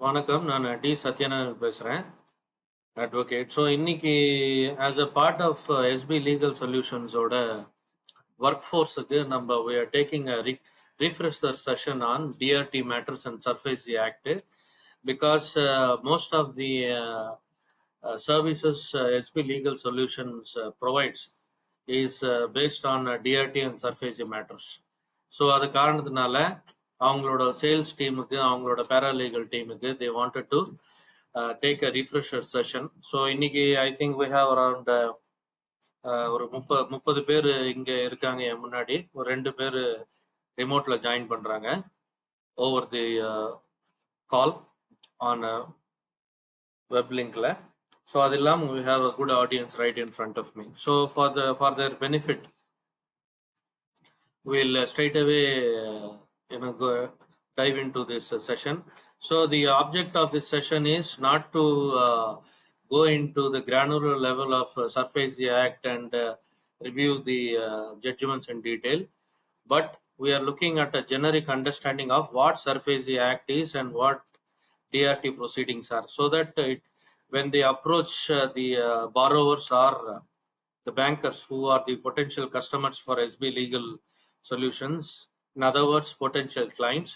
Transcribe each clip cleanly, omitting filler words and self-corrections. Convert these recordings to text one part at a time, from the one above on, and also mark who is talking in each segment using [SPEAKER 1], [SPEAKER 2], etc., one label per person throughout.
[SPEAKER 1] வணக்கம். நான் டி. சத்யநாராயணன் பேசுறேன். அட்வொகேட். ஸோ இன்னைக்கு as a part of SP legal சொல்யூஷன்ஸோட ஒர்க் ஃபோர்ஸுக்கு we are taking a refresher session on DRT matters and SURFACE Act because most of the services SB Legal Solutions provides is based on DRT and SURFACE matters. So அது காரணத்தினால அவங்களோட sales டீமுக்கு அவங்களோட paralegal டீமுக்கு they wanted to take a refresher session. So இன்னைக்கு I think we have around ஒரு 30 பேர் இங்க இருக்காங்க என் முன்னாடி. ஒரு 2 பேர் ரிமோட்ல ஜாயின் பண்றாங்க over the call on web லிங்க்ல. ஸோ அது இல்லாமல் we have a good audience right in front of me. So for their benefit we'll straight away go dive into this session. So the object of this session is not to go into the granular level of SURFACE Act and review the judgments in detail, but we are looking at a generic understanding of what SURFACE Act is and what DRT proceedings are, so that when they approach the borrowers or the bankers who are the potential customers for SB Legal Solutions, in other words potential clients,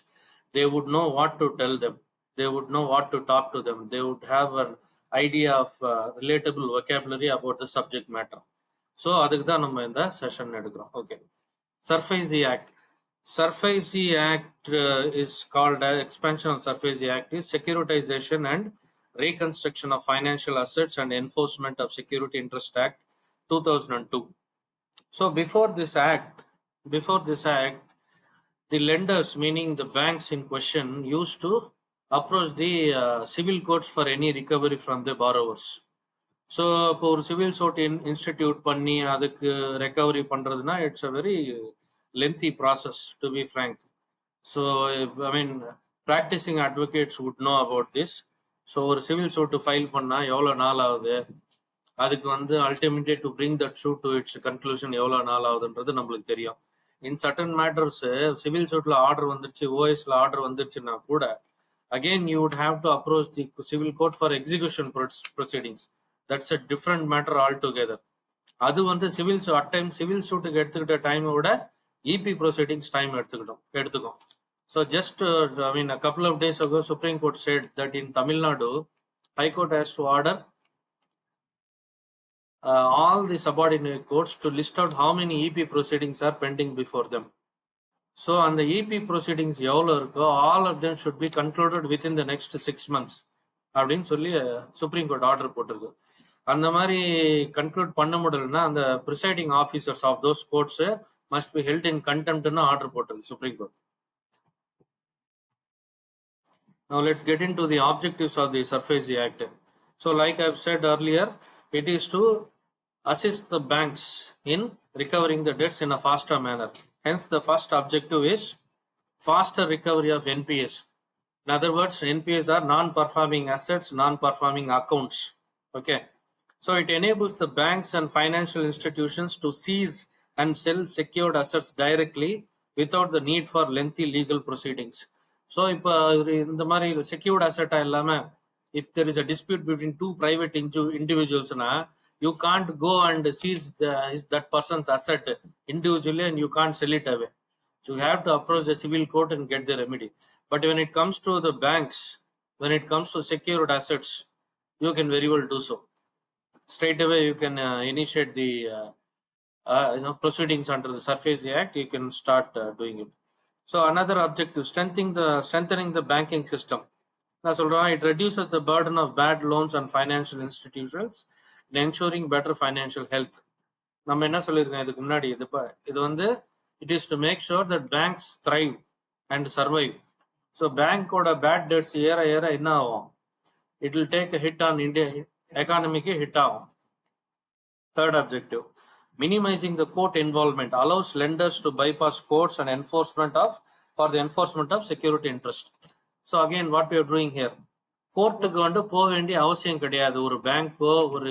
[SPEAKER 1] they would know what to tell them, they would know what to talk to them, they would have an idea of relatable vocabulary about the subject matter. So adukku dhaan நம்ம இந்த session எடுக்கிறோம். Okay, SURFACE Act. SURFACE Act is called expansion of SURFACE Act is Securitization and Reconstruction of Financial Assets and Enforcement of Security Interest Act 2002. So before this act, the lenders, meaning the banks in question, used to approach the civil courts for any recovery from the borrowers. So இப்போ ஒரு civil suit institute பண்ணி அதுக்கு recovery பண்றதுன்னா it's a very lengthy process, to be frank. So I mean practicing advocates would know about this. So ஒரு civil suit file பண்ணா எவ்வளவு நாள் ஆகுது, அதுக்கு வந்து ultimately to bring that suit to its conclusion எவ்வளவு நாள் ஆகுதுன்றது நம்மளுக்கு தெரியும். இன் சர்டன் மேட்டர்ஸ் சிவில் சூட்ல ஆர்டர் வந்துருச்சு, ஓஎஸ்ல ஆர்டர் வந்துருச்சுன்னா கூட again you would have to approach the civil court for execution proceedings. That's a different matter altogether. அது வந்து at time civil சூட்டுக்கு எடுத்துக்கிட்ட டைமை விட EP proceedings time எடுத்துக்கும். So just I mean a couple of days ago Supreme Court said that in Tamil Nadu High Court has to order all the subordinate courts to list out how many EP proceedings are pending before them. So on the EP proceedings எவ்வளோ இருக்கோ all of them should be concluded within the next 6 months அப்படின்னு சொல்லி supreme court order போட்டிருக்கு. அந்த மாதிரி conclude பண்ண முடியலன்னா அந்த presiding officers of those courts must be held in contempt order போட்டிருக்கு supreme court. Now let's get into the objectives of the SURFACE Act. So like I've said earlier, it is to assist the banks in recovering the debts in a faster manner. Hence the first objective is faster recovery of NPAs. In other words, NPAs are non-performing assets, non-performing accounts. Okay, so it enables the banks and financial institutions to seize and sell secured assets directly without the need for lengthy legal proceedings. So இப்போ இந்த மாதிரி secured அசெட்டா இல்லாம if there is a dispute between two private individuals na, you can't go and seize that person's asset individually and you can't sell it away. So you have to approach the civil court and get the remedy. But when it comes to the banks, when it comes to secured assets, you can very well do so. Straight away you can initiate the proceedings under the SURFACE Act. You can start doing it. So another objective, strengthening the banking system. It reduces the burden of bad loans on financial institutions and ensuring better financial health. நம்ம என்ன சொல்லியிருக்கோம் இதுக்கு முன்னாடி, இது வந்து it is to make sure that banks thrive and survive. So பேங்கோட bad debts ஏற என்ன ஆகும், it will take a hit on India economic hit ஆகும். Third objective, minimizing the court involvement allows lenders to bypass courts and for the enforcement of security interest. So again what we are doing here, கோர்ட்டுக்கு வந்து போக வேண்டிய அவசியம் கிடையாது. ஒரு பேங்கோ, ஒரு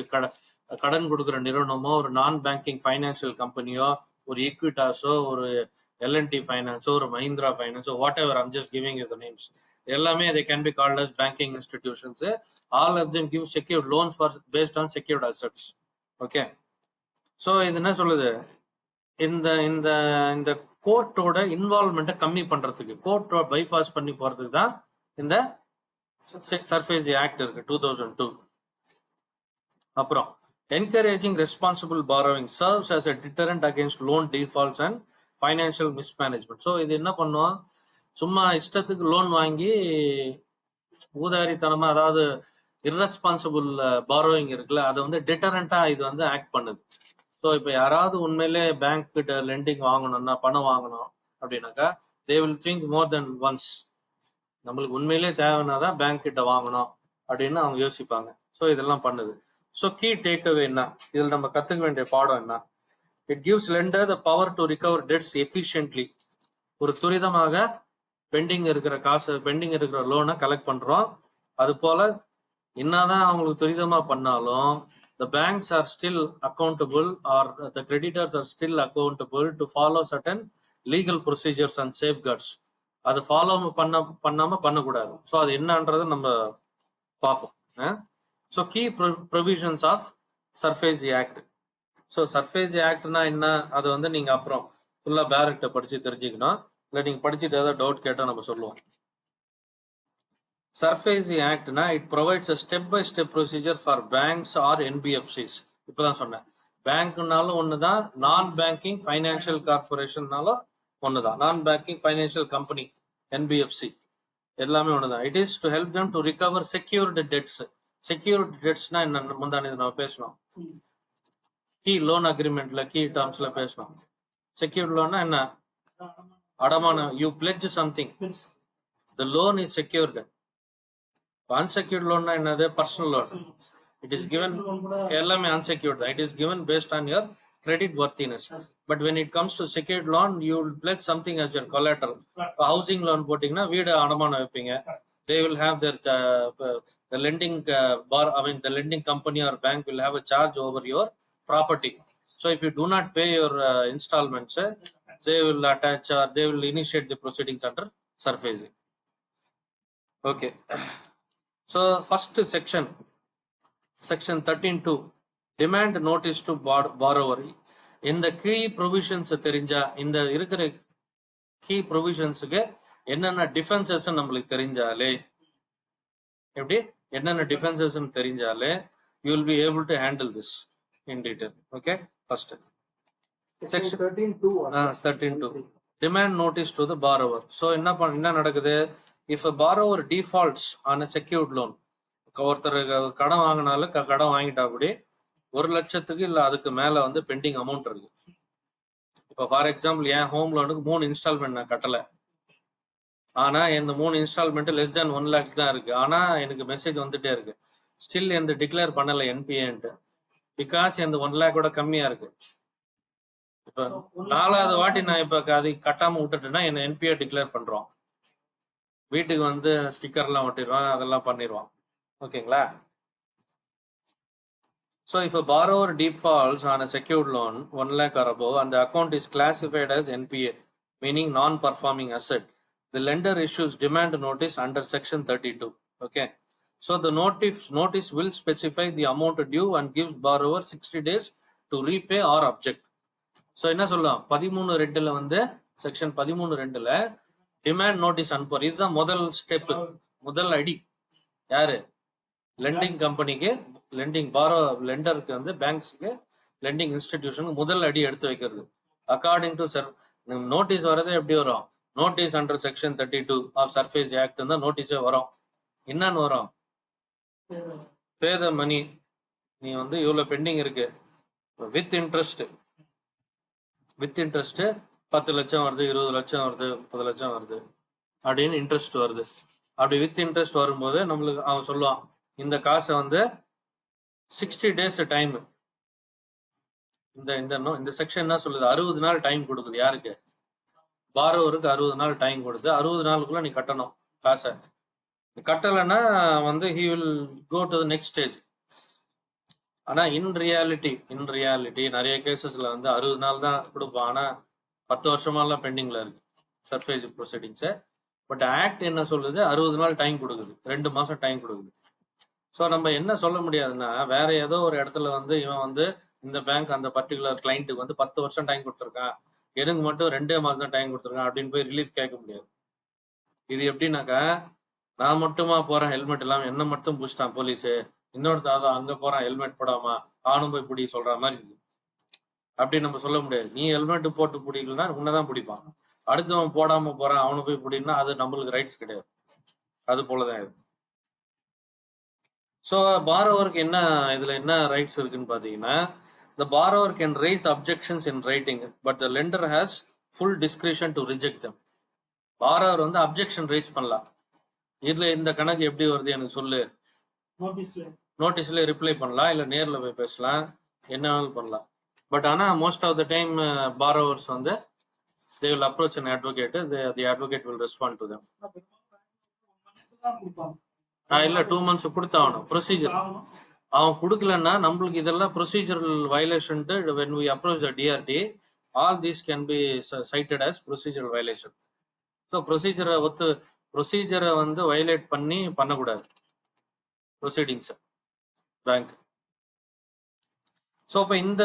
[SPEAKER 1] கடன் கொடுக்குற நிறுவனமோ, ஒரு நான் பேங்கிங் ஃபைனான்சியல் கம்பெனியோ, ஒரு ஈக்விட்டாஸோ, ஒரு LNT ஃபைனான்ஸோ, ஒரு மஹிந்திரா ஃபைனான்ஸோ, whatever, I'm just giving you the names. எல்லாமே they can be called as banking institutions. All of them give secured loans for based on secured assets. Okay, so இது என்ன சொல்லுது, இந்த இந்த இந்த கோர்ட்டோட இன்வால்வ்மெண்ட்டை கம்மி பண்றதுக்கு, கோர்ட்டோட பைபாஸ் பண்ணி போறதுக்கு தான் இந்த சர்ஃபேஸ் ஆக்ட் இருக்கு 2002. அப்புறம் encouraging responsible borrowing serves as a deterrent against loan defaults and financial mismanagement. So இது என்ன பண்ணுவோம், சும்மா இஷ்டத்துக்கு லோன் வாங்கி ஊதாரித்தனமா, அதாவது irresponsible borrowing இருக்குல்ல, அதை வந்து டிட்டரண்டா இது வந்து ஆக்ட் பண்ணுது. ஸோ இப்போ யாராவது உண்மையிலே பேங்க் கிட்ட லெண்டிங் வாங்கணும்னா, பணம் வாங்கணும் அப்படின்னாக்கா, they will think more then once. நம்மளுக்கு உண்மையிலே தேவைன்னாதான் பேங்க் கிட்ட வாங்கணும் அப்படின்னு அவங்க யோசிப்பாங்க. ஸோ இதெல்லாம் பண்ணுது. ஸோ கீ டேக்அவே என்ன, இதில் நம்ம கத்துக்க வேண்டிய பாடம் என்ன, it gives lender the power to recover debts efficiently. ஒரு துரிதமாக பெண்டிங் இருக்கிற காசு, பெண்டிங் இருக்கிற லோனை கலெக்ட் பண்றோம். அது போல என்னதான் அவங்களுக்கு துரிதமா பண்ணாலும் the banks are still accountable, or the creditors are still accountable to follow certain legal procedures and safeguards. அது ஃபாலோ பண்ணாம பண்ணக்கூடாது. ஸோ அது என்னன்றதை நம்ம பார்ப்போம். So key provisions of surface Act. So Surface ஆக்ட்னா என்ன, அது வந்து நீங்க அப்புறம் ஃபுல்லா பேரக்ட படிச்சு தெரிஞ்சுக்கணும். இல்லை நீங்க படிச்சுட்டு ஏதாவது டவுட் கேட்டால் நம்ம சொல்லுவோம். சர்ஃபேஸ் ஆக்ட்னா it provides a step by step procedure for banks or NBFCs. இப்போதான் சொன்னேன், பேங்க்னாலும் ஒண்ணுதான், நான் பேங்கிங் ஃபைனான்சியல் கார்பரேஷன்னாலும் ஒண்ணுதான், நான் பேங்கிங் ஃபைனான்சியல் கம்பெனி என்பிஎஃப்சி எல்லாமே ஒண்ணுதான். It is to help them to recover secured debts. Secured டெட்ஸ்னா என்ன, முந்தானி நம்ம பேசணும், கீ லோன் அக்ரிமெண்ட்ல கீ டேர்ம்ஸ்ல பேசணும். செக்யூர்ட் லோன்னா என்ன, அடமானம், you pledge something, the loan is secured. Unsecured லோன்னா என்னது, personal loan, it is given, எல்லாமே அன்செக்யூர்ட் தான், it is given based on your credit worthiness. But when it comes to secured loan, you will pledge something as your collateral. Housing loan போட்டீங்கன்னா வீடு அடமானம் வைப்பீங்க. They will have their the lending the lending company or bank will have a charge over your property. So if you do not pay your installments, they will attach or they will initiate the proceedings under surfacing. Okay. So first section 13(2), demand notice to borrower. இந்த key provisions தெரிஞ்சா, இந்த இருக்கிற key ப்ரொவிஷன்ஸுக்கு என்னென்ன defences நம்மளுக்கு தெரிஞ்சாலே, எப்படி என்னென்ன defences தெரிஞ்சாலே you will be able to handle this in detail. Okay, first section 13(2), demand notice to the borrower. So என்ன நடக்குது, if a borrower defaults on a secured loan, ஒருத்தர் கடன் வாங்கினாலும் கடன் வாங்கிட்டா அப்படி 1 லட்சத்துக்கு இல்ல அதுக்கு மேல வந்து பெண்டிங் அமௌண்ட் இருக்கு. இப்ப ஃபார் எக்ஸாம்பிள் என் ஹோம் லோனுக்கு 3 இன்ஸ்டால்மெண்ட் நான் கட்டல, ஆனா இந்த 3 இன்ஸ்டால்மெண்ட் லெஸ் தேன் 1 லேக் தான் இருக்கு. ஆனா எனக்கு மெசேஜ் வந்துட்டே இருக்கு, ஸ்டில் எந்த டிக்ளேர் பண்ணல என்பிஏன்ட்டு, பிகாஸ் இந்த 1 லேக்கோட கம்மியா இருக்கு. இப்ப 4வது வாட்டி நான் இப்ப அது கட்டாம விட்டுட்டேன்னா என்ன என்பிஏ டிக்ளேர் பண்றோம், வீட்டுக்கு வந்து ஸ்டிக்கர்லாம் ஒட்டிடுவான், அதெல்லாம் பண்ணிடுவான். ஓகேங்களா? So if a borrower defaults on a secured loan 1 lakh or above and the account is classified as NPA, meaning non-performing asset, the lender issues demand notice under section 32. Okay, so the notice will specify the amount due and gives borrower 60 days to repay or object. So என்ன சொல்லலாம், 13(2)ல வந்து section 13(2)ல demand notice அனுப்புவார். இதுதான் முதல் step, முதல் அடி. யாரு, landing கம்பெனிக்கு, லெண்டிங் லெண்டருக்கு வந்து பேங்க்ஸுக்கு, லெண்டிங் இன்ஸ்டிடியூஷனுக்கு முதல் அடி எடுத்து வைக்கிறது. அக்கார்டிங் டு நோட்டீஸ் வர்றது எப்படி வரும், notice under section 32 of surface act தான் நோட்டீஸே வரும். என்னன்னு வரும், பே த மணி, நீ வந்து இவ்வளவு பெண்டிங் இருக்கு, வித் இன்ட்ரெஸ்ட் 10 லட்சம் வருது, 20 லட்சம் வருது, 30 லட்சம் வருது அப்படின்னு இன்ட்ரெஸ்ட் வருது. அப்படி வித் இன்ட்ரெஸ்ட் வரும்போது நம்மளுக்கு அவன் சொல்லுவான், இந்த காசை வந்து 60 days டைம், இந்த செக்ஷன் என்ன சொல்லுது, 60 நாள் டைம் கொடுக்குது. யாருக்கு, பாரோவருக்கு 60 நாள் டைம் கொடுத்து 60 நாளுக்குள்ள நீ கட்டணும் காசை. கட்டலைன்னா வந்து he will go to the next stage. ஆனா இன் ரியாலிட்டி நிறைய கேசஸ்ல வந்து 60 நாள் தான் கொடுப்பான், ஆனா 10 வருஷமாலாம் பெண்டிங்ல இருக்கு சர்ஃபேஸ் ப்ரொசீடிங்ஸ். பட் ஆக்ட் என்ன சொல்லுது 60 நாள் டைம் கொடுக்குது, 2 மாசம் டைம் கொடுக்குது. ஸோ நம்ம என்ன சொல்ல முடியாதுன்னா, வேற ஏதோ ஒரு இடத்துல வந்து இவன் வந்து இந்த பேங்க் அந்த பர்டிகுலர் கிளைண்ட்டுக்கு வந்து 10 வருஷம் டைம் கொடுத்துருக்கான், எனக்கு மட்டும் 2 மாசம் தான் டைம் கொடுத்துருக்கான் அப்படின்னு போய் ரிலீஃப் கேட்க முடியாது. இது எப்படின்னாக்கா, நான் மட்டுமா போறேன் ஹெல்மெட் இல்லாம, என்ன மட்டும் புடிச்சிட்டான் போலீஸ், இன்னொருத்தான் அங்க போறான் ஹெல்மெட் போடாம, அவனும் போய் பிடி சொல்ற மாதிரி இருக்கு. அப்படி நம்ம சொல்ல முடியாது. நீ ஹெல்மெட் போட்டு பிடிக்கலன்னா உன்னதான் பிடிப்பான். அடுத்தவன் போடாம போறான் அவனை போய் பிடினா அது நம்மளுக்கு ரைட்ஸ் கிடையாது. அது போலதான் இது. ஸோ borrower-க்கு என்ன இதுல என்ன ரைட்ஸ் இருக்குன்னு பாத்தீங்கன்னா, the borrower can raise objections in writing, but the lender has full discretion to reject them. borrower வந்து அப்ஜெக்ஷன் ரைஸ் பண்ணலாம். இதுல இந்த கணக்கு எப்படி வருது எனக்கு சொல்லு, நோட்டீஸ்ல ரிப்ளை பண்ணலாம், இல்ல நேர்ல போய் பேசலாம், என்ன வேணாலும் பண்ணலாம். பட் ஆனா most of the time borrowers வந்து they will approach an advocate, the advocate will respond to them. இல்ல 2 months கொடுத்தாகணும் ப்ரொசீஜர். அவன் கொடுக்கலன்னா நம்மளுக்கு இதெல்லாம் procedural violation. when we approach the DRT, all these can be cited as procedural violation. So ப்ரொசீஜரை வந்து violate பண்ணி பண்ணக்கூடாது ப்ரொசீடிங்ஸ் பேங்க். ஸோ இப்போ இந்த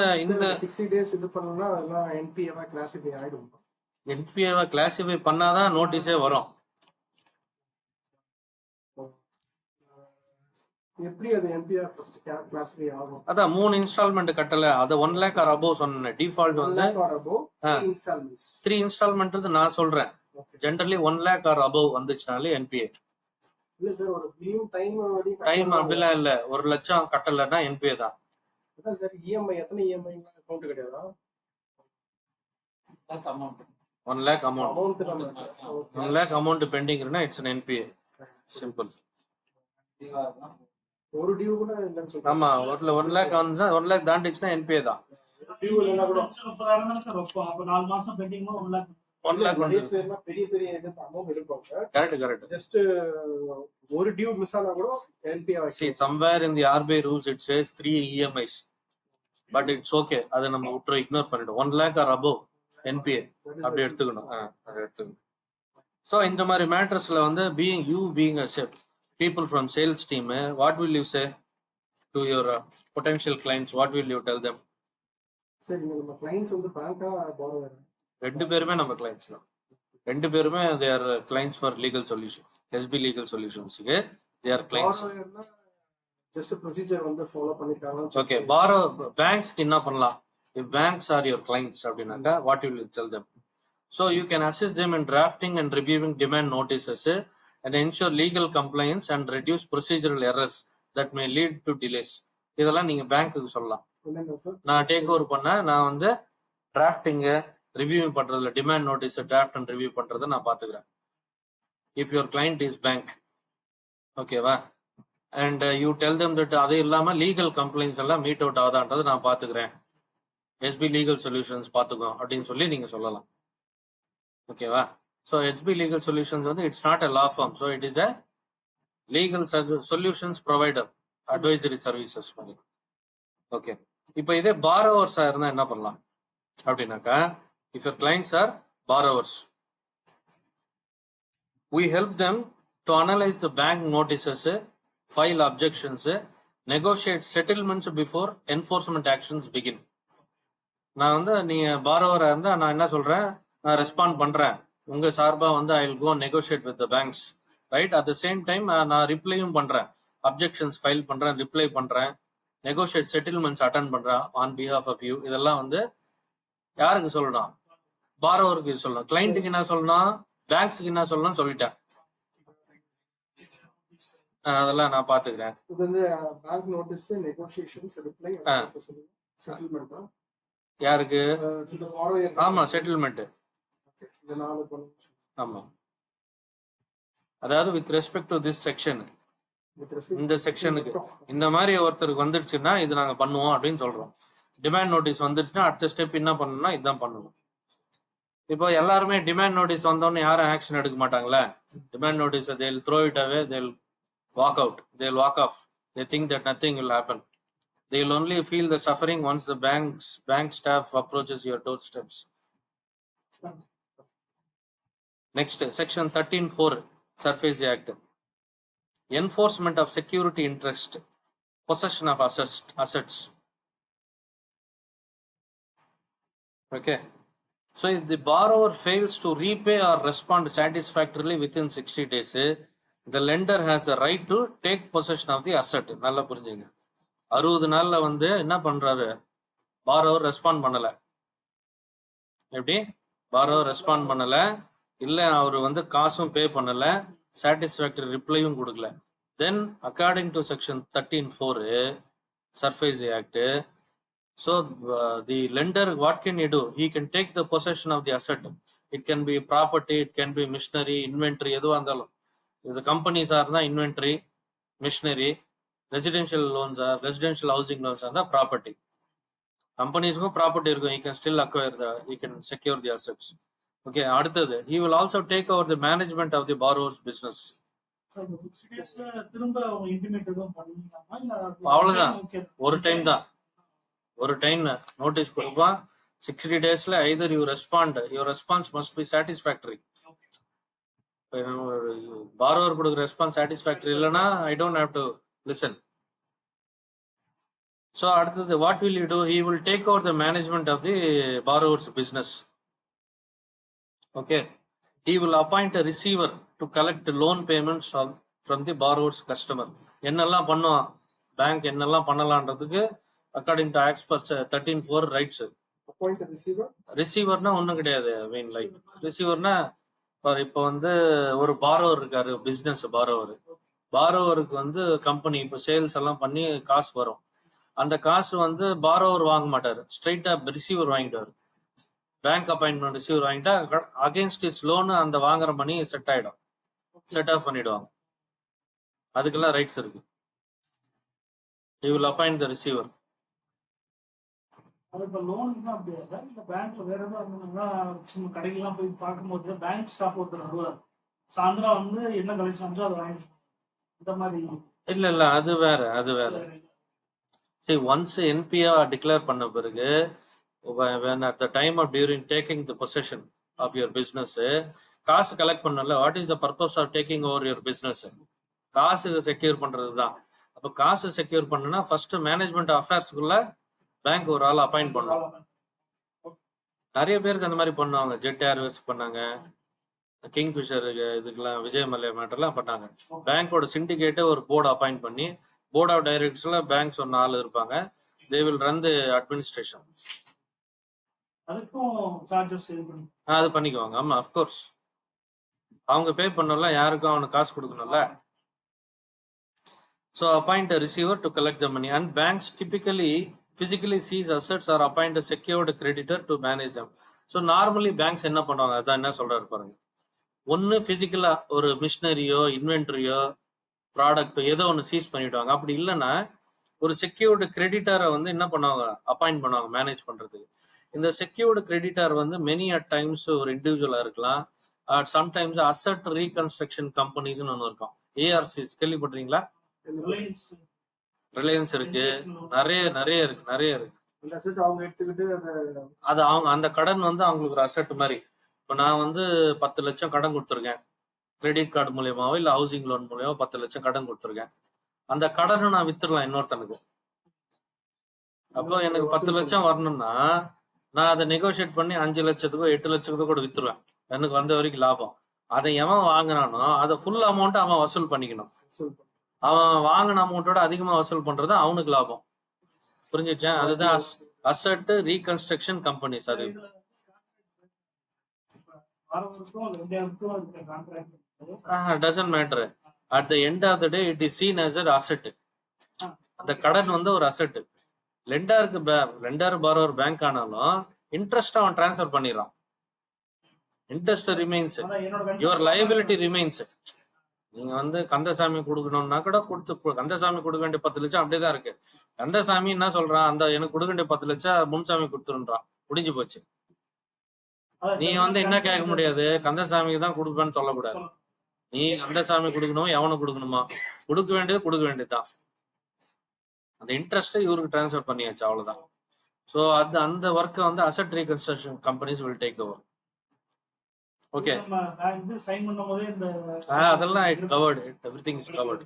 [SPEAKER 2] 60 days இது பண்ணனும்னா அதெல்லாம் NPA-வா கிளாசிஃபை ஆயிடும்.
[SPEAKER 1] NPA-வா கிளாசிஃபை பண்ணாதான் நோட்டீஸே வரும்.
[SPEAKER 2] எப்படி அது NPA ஃபர்ஸ்ட் கிளாசிஃபை ஆகும்?
[SPEAKER 1] அதான் 3 இன்ஸ்டால்மெண்ட் கட்டல, அது 1 lakh or above சொன்னேன். டிஃபால்ட் வந்து
[SPEAKER 2] 1 lakh or above 3 installments.
[SPEAKER 1] 3 installment நான் சொல்றேன். ஜெனரலி 1 lakh or above வந்துச்சுனாலே NPA.
[SPEAKER 2] இல்ல சார், ஒரு நியூ டைம்
[SPEAKER 1] அப்படிலாம் இல்ல, 1 லட்சம் கட்டலன்னா NPA தான்.
[SPEAKER 2] அதான் சார், EMI எத்தனை EMI அக்கவுண்ட் கிடையாதா?
[SPEAKER 1] 1 lakh amount 1 lakh amount pending இருந்தா இட்ஸ் an NPA. சிம்பிள்.
[SPEAKER 2] ஒரு டியூ கூட இல்லன்னு சொல்றேன்.
[SPEAKER 1] ஆமா, 1 lakh வந்து 1 lakh தாண்டிச்சுனா NPA தான்.
[SPEAKER 2] டியூ இல்லனா கூட
[SPEAKER 3] 4 மாசம் பெண்டிங்மா 1 lakh
[SPEAKER 2] பெரிய பெரிய அமௌண்ட் எடுப்பாங்க.
[SPEAKER 1] கரெக்ட்.
[SPEAKER 2] ஜஸ்ட் ஒரு டியூ மிஸ் ஆனா கூட NPA ஆகும்.
[SPEAKER 1] See, somewhere in the RBI rules it says 3 EMIs, but it's okay, அதை நம்ம விட்டு இக்னோர் பண்ணிடுவோம். 1 lakh or above NPA அப்படி எடுத்துக்கணும். ஸோ இந்த மாதிரி மேட்டர்ஸ்ல வந்து being a people from sales team, what will you say to your potential clients? What will you tell them?
[SPEAKER 2] சரி, நம்ம clients வந்து bank-ஆ borrower?
[SPEAKER 1] ரெண்டு பேருமே நம்ம clients தான். ரெண்டு பேருமே they are clients for legal solution, SB legal solutions. They are clients.
[SPEAKER 2] Just procedure வந்து follow பண்ணிட்டாங்க.
[SPEAKER 1] Okay, banks என்ன பண்ணலாம்? If banks are your clients அப்படினாக்கா what will you tell them? So you can assist them in drafting and reviewing demand notices and ensure legal compliance and reduce procedural errors that may lead to delays. இதெல்லாம் நீங்க பேங்க்குக்கு சொல்லலாம். நான் take over பண்ண, நான் வந்து drafting review பண்றதுல demand notice draft and review பண்றதை நான் பாத்துக்கிறேன். If your client is bank, ஓகேவா, and you tell them that அது இல்லாம லீகல் கம்ப்ளைண்ட்ஸ் எல்லாம் மீட் அவுட் ஆகுதான்றது நான் பாத்துக்கிறேன், எஸ்பி லீகல் சொல்யூஷன்ஸ் பாத்துக்கோ அப்படின்னு சொல்லி நீங்க சொல்லலாம். ஓகேவா? ஸோ எஸ்பி லீகல் சொல்யூஷன்ஸ் வந்து it's not a law form, so it is a legal solutions provider, advisory services மாதிரி. ஓகே, இப்போ இதே பாரோவர்ஸா இருந்தா என்ன பண்ணலாம் அப்படின்னாக்கா, if your clients are borrowers, we help them to analyze the bank notices, file objections, negotiate settlements before enforcement actions begin. நான் வந்து நீங்க பாரோவரா இருந்தா நான் என்ன சொல்றேன், நான் ரெஸ்பாண்ட் பண்றேன் உங்க சார்பா வந்து I will go negotiate with the banks, right? At the same time நான் ரிப்ளையும் பண்றேன், அப்ஜெக்ஷன்ஸ் ஃபைல் பண்றேன், ரிப்ளை பண்றேன், நெகோஷியேட் செட்டில்மெண்ட்ஸ் அட்டன் பண்றேன் ஆன் பிஹாஃப் ஆஃப் யூ. இதெல்லாம் வந்து யாருக்கு சொல்லணும்? பாரோவருக்கு சொல்லணும். கிளைண்ட்டுக்கு என்ன சொல்லணும், பேங்க்ஸுக்கு என்ன சொல்லணும்னு சொல்லிட்டேன். அதெல்லாம் நான் பாத்துக்கிறேன்.
[SPEAKER 2] இது வந்து bank notice, negotiations, reply, settlement.
[SPEAKER 1] யாருக்கு? ஆமா, செட்டில்மெண்ட். ஆமா, அதாவது with respect to this section, இந்த செக்ஷனுக்கு இந்த மாதிரி ஒருத்தருக்கு வந்துடுச்சுன்னா இது நாங்க பண்ணுவோம் அப்படின்னு சொல்றோம். டிமாண்ட் நோட்டீஸ் வந்துடுச்சுன்னா அடுத்த ஸ்டெப் என்ன பண்ணணும்னா இதுதான் பண்ணணும். இப்போ எல்லாருமே டிமாண்ட் நோட்டீஸ் வந்தோடனே யாரும் ஆக்ஷன் எடுக்க மாட்டாங்களே. Demand notice they will throw it away, they will walk out, they will walk off, they think that nothing will happen. They will only feel the suffering once the bank staff approaches your doorsteps. Next, section 13(4) Surface Act. Enforcement of security interest, possession of assets. Okay. So if the borrower fails to repay or respond satisfactorily within 60 days, the lender has the right to take possession of the asset. நல்லா புரிஞ்சுங்க. 60 நாள்ல வந்து என்ன பண்றாரு, borrower respond பண்ணல, எப்படி borrower respond பண்ணல, இல்ல அவர் வந்து காசும் பே பண்ணல, சாட்டிஸ்ஃபேக்டரி ரிப்ளையும் கொடுக்கல, then according to section 13(4) Surface Act, so the lender, what can he do? He can take the possession of the asset. It can be property, it can be machinery, inventory, எதுவா இருந்தாலும். If the companies are the inventory, machinery, residential loans are residential housing loans are the property. Companies go property இருக்கும், he can still acquire he can secure the assets. Okay, அடுத்தது, he will also take over the management of the borrower's business. அவ்வளவுதான், ஒரு time தான், ஒரு time notice கொடுப்பான். 60 daysல either you respond, your response must be satisfactory. borrower கொடுக்குற response satisfactory இல்லைன்னா I don't have to listen. So அடுத்தது, what will you do? He will take over the management of the borrower's business. Okay, he will appoint a receiver to collect loan payments from the borrower's customer. என்னெல்லாம் பண்ணுவான் bank, என்னெல்லாம் பண்ணலான்றதுக்கு according to act 13(4) rights.
[SPEAKER 2] Appoint a receiver.
[SPEAKER 1] ரிசீவர்னா ஒன்றும் கிடையாது. ஐ mean like ரிசீவர்னா, இப்போ வந்து ஒரு பாரோவர் இருக்காரு, பிசினஸ் பாரோவருக்கு வந்து கம்பெனி இப்போ சேல்ஸ் எல்லாம் பண்ணி காசு வரும். அந்த காசு வந்து பாரோவர் வாங்க மாட்டாரு, ஸ்ட்ரைட்டா ரிசீவர் வாங்கிட்டாரு. பேங்க் அப்பாயின்மெண்ட் ரிசீவர் வாங்கிட்டா அகைன்ஸ்ட் இஸ் லோன் அந்த வாங்குற மணி செட் ஆயிடும், செட் ஆஃப் பண்ணிடுவாங்க. அதுக்கெல்லாம் ரைட்ஸ் இருக்கு. He will appoint the receiver.
[SPEAKER 3] இப்போ லோனுக்கு தான் அப்படியே இல்லை, பேங்க்ல வேற ஏதாவது கடைக்கெல்லாம் போய் பார்க்கும்போது பேங்க் ஸ்டாஃப் ஒருத்தர் வருவார், சாயந்தரம் வந்து என்ன கலெக்ஷன் ஆச்சோ அதை வாங்கி இந்த மாதிரி.
[SPEAKER 1] இல்ல அது வேற, அது வேற. சரி, ஒன்ஸ் NPA டிக்ளேர் பண்ண பிறகு, when at the time of during taking the possession of your business, காசு கலெக்ட் பண்ணல. What is the purpose of taking over your business? காசு செக்யூர் பண்றது தான். அப்ப காசு செக்யூர் பண்ணனா ஃபர்ஸ்ட் மேனேஜ்மெண்ட் அஃபேர்ஸ்க்குள்ள பேங்க் ஒரு ஆள் அப்பாயிண்ட் பண்ணும். நிறைய பேருக்கு அந்த மாதிரி பண்ணுவாங்க. ஜெட் ஏர்வேஸ் பண்ணாங்க, கிங்ஃபிஷர், இதுக்கெல்லாம் விஜய் மல்லையா மேட்டர்லாம் பண்ணாங்க. பேங்கோட சிண்டிகேட்டை ஒரு போர்டு அப்பாயிண்ட் பண்ணி, போர்ட் ஆஃப் டைரக்டர்ஸ்ல பேங்க்ஸ் ஒரு 4 இருப்பாங்க. They will run the administration. அது பண்ணிக்குவாங்க. ஆமா, அஃப்கோர்ஸ் அவங்க பே பண்ணல, யாருக்கும் அவனுக்கு காசு கொடுக்கணும்ல. So appoint a receiver to collect the money, and banks typically physically seize assets or appoint a secured creditor to manage them. So normally banks என்ன பண்ணுவாங்க, அதான் என்ன சொல்றாரு பாருங்க. ஒன்னு பிசிக்கலா ஒரு மிஷினரியோ இன்வென்டரியோ ப்ராடக்ட் ஏதோ ஒன்று சீஸ் பண்ணிடுவாங்க. அப்படி இல்லைன்னா ஒரு செக்யூர்டு கிரெடிட்டரை வந்து என்ன பண்ணுவாங்க, அப்பாயிண்ட் பண்ணுவாங்க மேனேஜ் பண்றதுக்கு. இந்த செக்யூர்டு கிரெடிட்டர் வந்து மெனி அட் டைம்ஸ் ஒரு இண்டிவிஜுவலா இருக்கலாம், சம்டைம்ஸ் அசட் ரீகன்ஸ்ட்ரக்ஷன் கம்பெனிஸ்னு ஒன்று இருக்கும். ARCs கேள்விப்பட்டிருக்கீங்களா? ரிலையன்ஸ் இருக்கு, நிறைய இருக்கு. அது அவங்க அந்த கடன் வந்து அவங்களுக்கு ஒரு அசெட் மாதிரி. இப்போ நான் வந்து 10 லட்சம் கடன் கொடுத்துருக்கேன், கிரெடிட் கார்டு மூலியமாவோ இல்ல ஹவுசிங் லோன் மூலியமோ 10 லட்சம் கடன் கொடுத்துருக்கேன். அந்த கடனை நான் வித்துடலாம் இன்னொருத்தனுக்கு. அப்போ எனக்கு 10 லட்சம் வரணும்னா நான் அதை நெகோசியேட் பண்ணி 5 லட்சத்துக்கோ 8 லட்சத்துக்கோ கூட வித்துருவேன், எனக்கு வந்த வரைக்கும் லாபம். அதை எவன் வாங்கினானோ அதை ஃபுல் அமௌண்ட் அவன் வசூல் பண்ணிக்கணும். அவன் வாங்கின அமௌண்ட்டோட அதிகமா வசூல் பண்றது அவனுக்கு லாபம். புரிஞ்சிச்சா? அதுதான் அசட் ரீகன்ஸ்ட்ரக்ஷன் கம்பெனிஸ். அது doesn't matter. At the end of the day it is seen as an asset. அந்த கடன் வந்து ஒரு அசெட். லெண்டர் பாரோவர் பேங்க் ஆனாலும் இன்ட்ரெஸ்ட் அவன் டிரான்ஸ்ஃபர் பண்ணிடுறான். Interest remains, your liability remains. நீங்க வந்து கந்தசாமி கொடுக்கணும்னா கூட கொடுத்து, கந்தசாமி கொடுக்க வேண்டிய 10 லட்சம் அப்படியேதான் இருக்கு. கந்தசாமி என்ன சொல்றான், அந்த எனக்கு கொடுக்க வேண்டிய 10 லட்சம் முன்சாமி கொடுத்துருன்றான், முடிஞ்சு போச்சு. நீ வந்து என்ன கேட்க முடியாது, கந்தசாமிக்கு தான் கொடுப்பேன்னு சொல்லக்கூடாது. நீ கந்தசாமி கொடுக்கணும், எவனுக்கு கொடுக்கணுமா, கொடுக்க வேண்டியதுதான். அந்த இன்ட்ரெஸ்ட் இவருக்கு டிரான்ஸ்ஃபர் பண்ணியாச்சு, அவ்வளவுதான். ஸோ அந்த ஒர்க்கை வந்து asset reconstruction companies will take over. Okay
[SPEAKER 3] நம்ம பேங்க் சைன் பண்ணும்போதே இந்த
[SPEAKER 1] அதெல்லாம் it covered, everything is covered.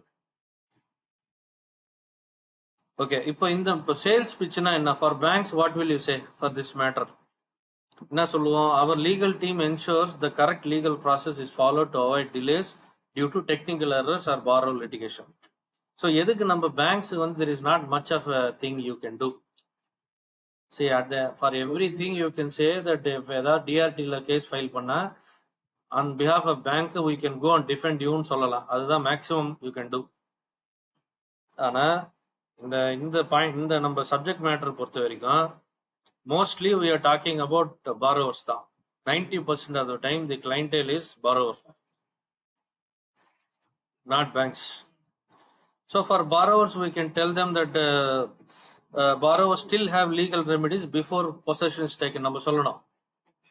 [SPEAKER 1] Okay, இப்போ இந்த சேல்ஸ் பிட்ச்னா என்ன for banks, what will you say for this matter? என்ன சொல்லுவோம்? Our legal team ensures the correct legal process is follow to avoid delays due to technical errors or borrower litigation. So எதுக்கு நம்ம banks வந்து there is not much of a thing you can do. See, for everything you can say that if ஏதாவது டிஆர்டில case file பண்ணா on behalf of bank we can go and defend youன்னு சொல்லலாம். அதுதான் maximum you can do. ஆனா இந்த point, இந்த நம்ம subject matter பொறுத்த வரைக்கும் mostly we are talking about borrowers தான். 90% of the time the clientele is borrower, not banks. So for borrowers we can tell them that borrowers still have legal remedies before possession is taken. நம்ம சொல்லணும்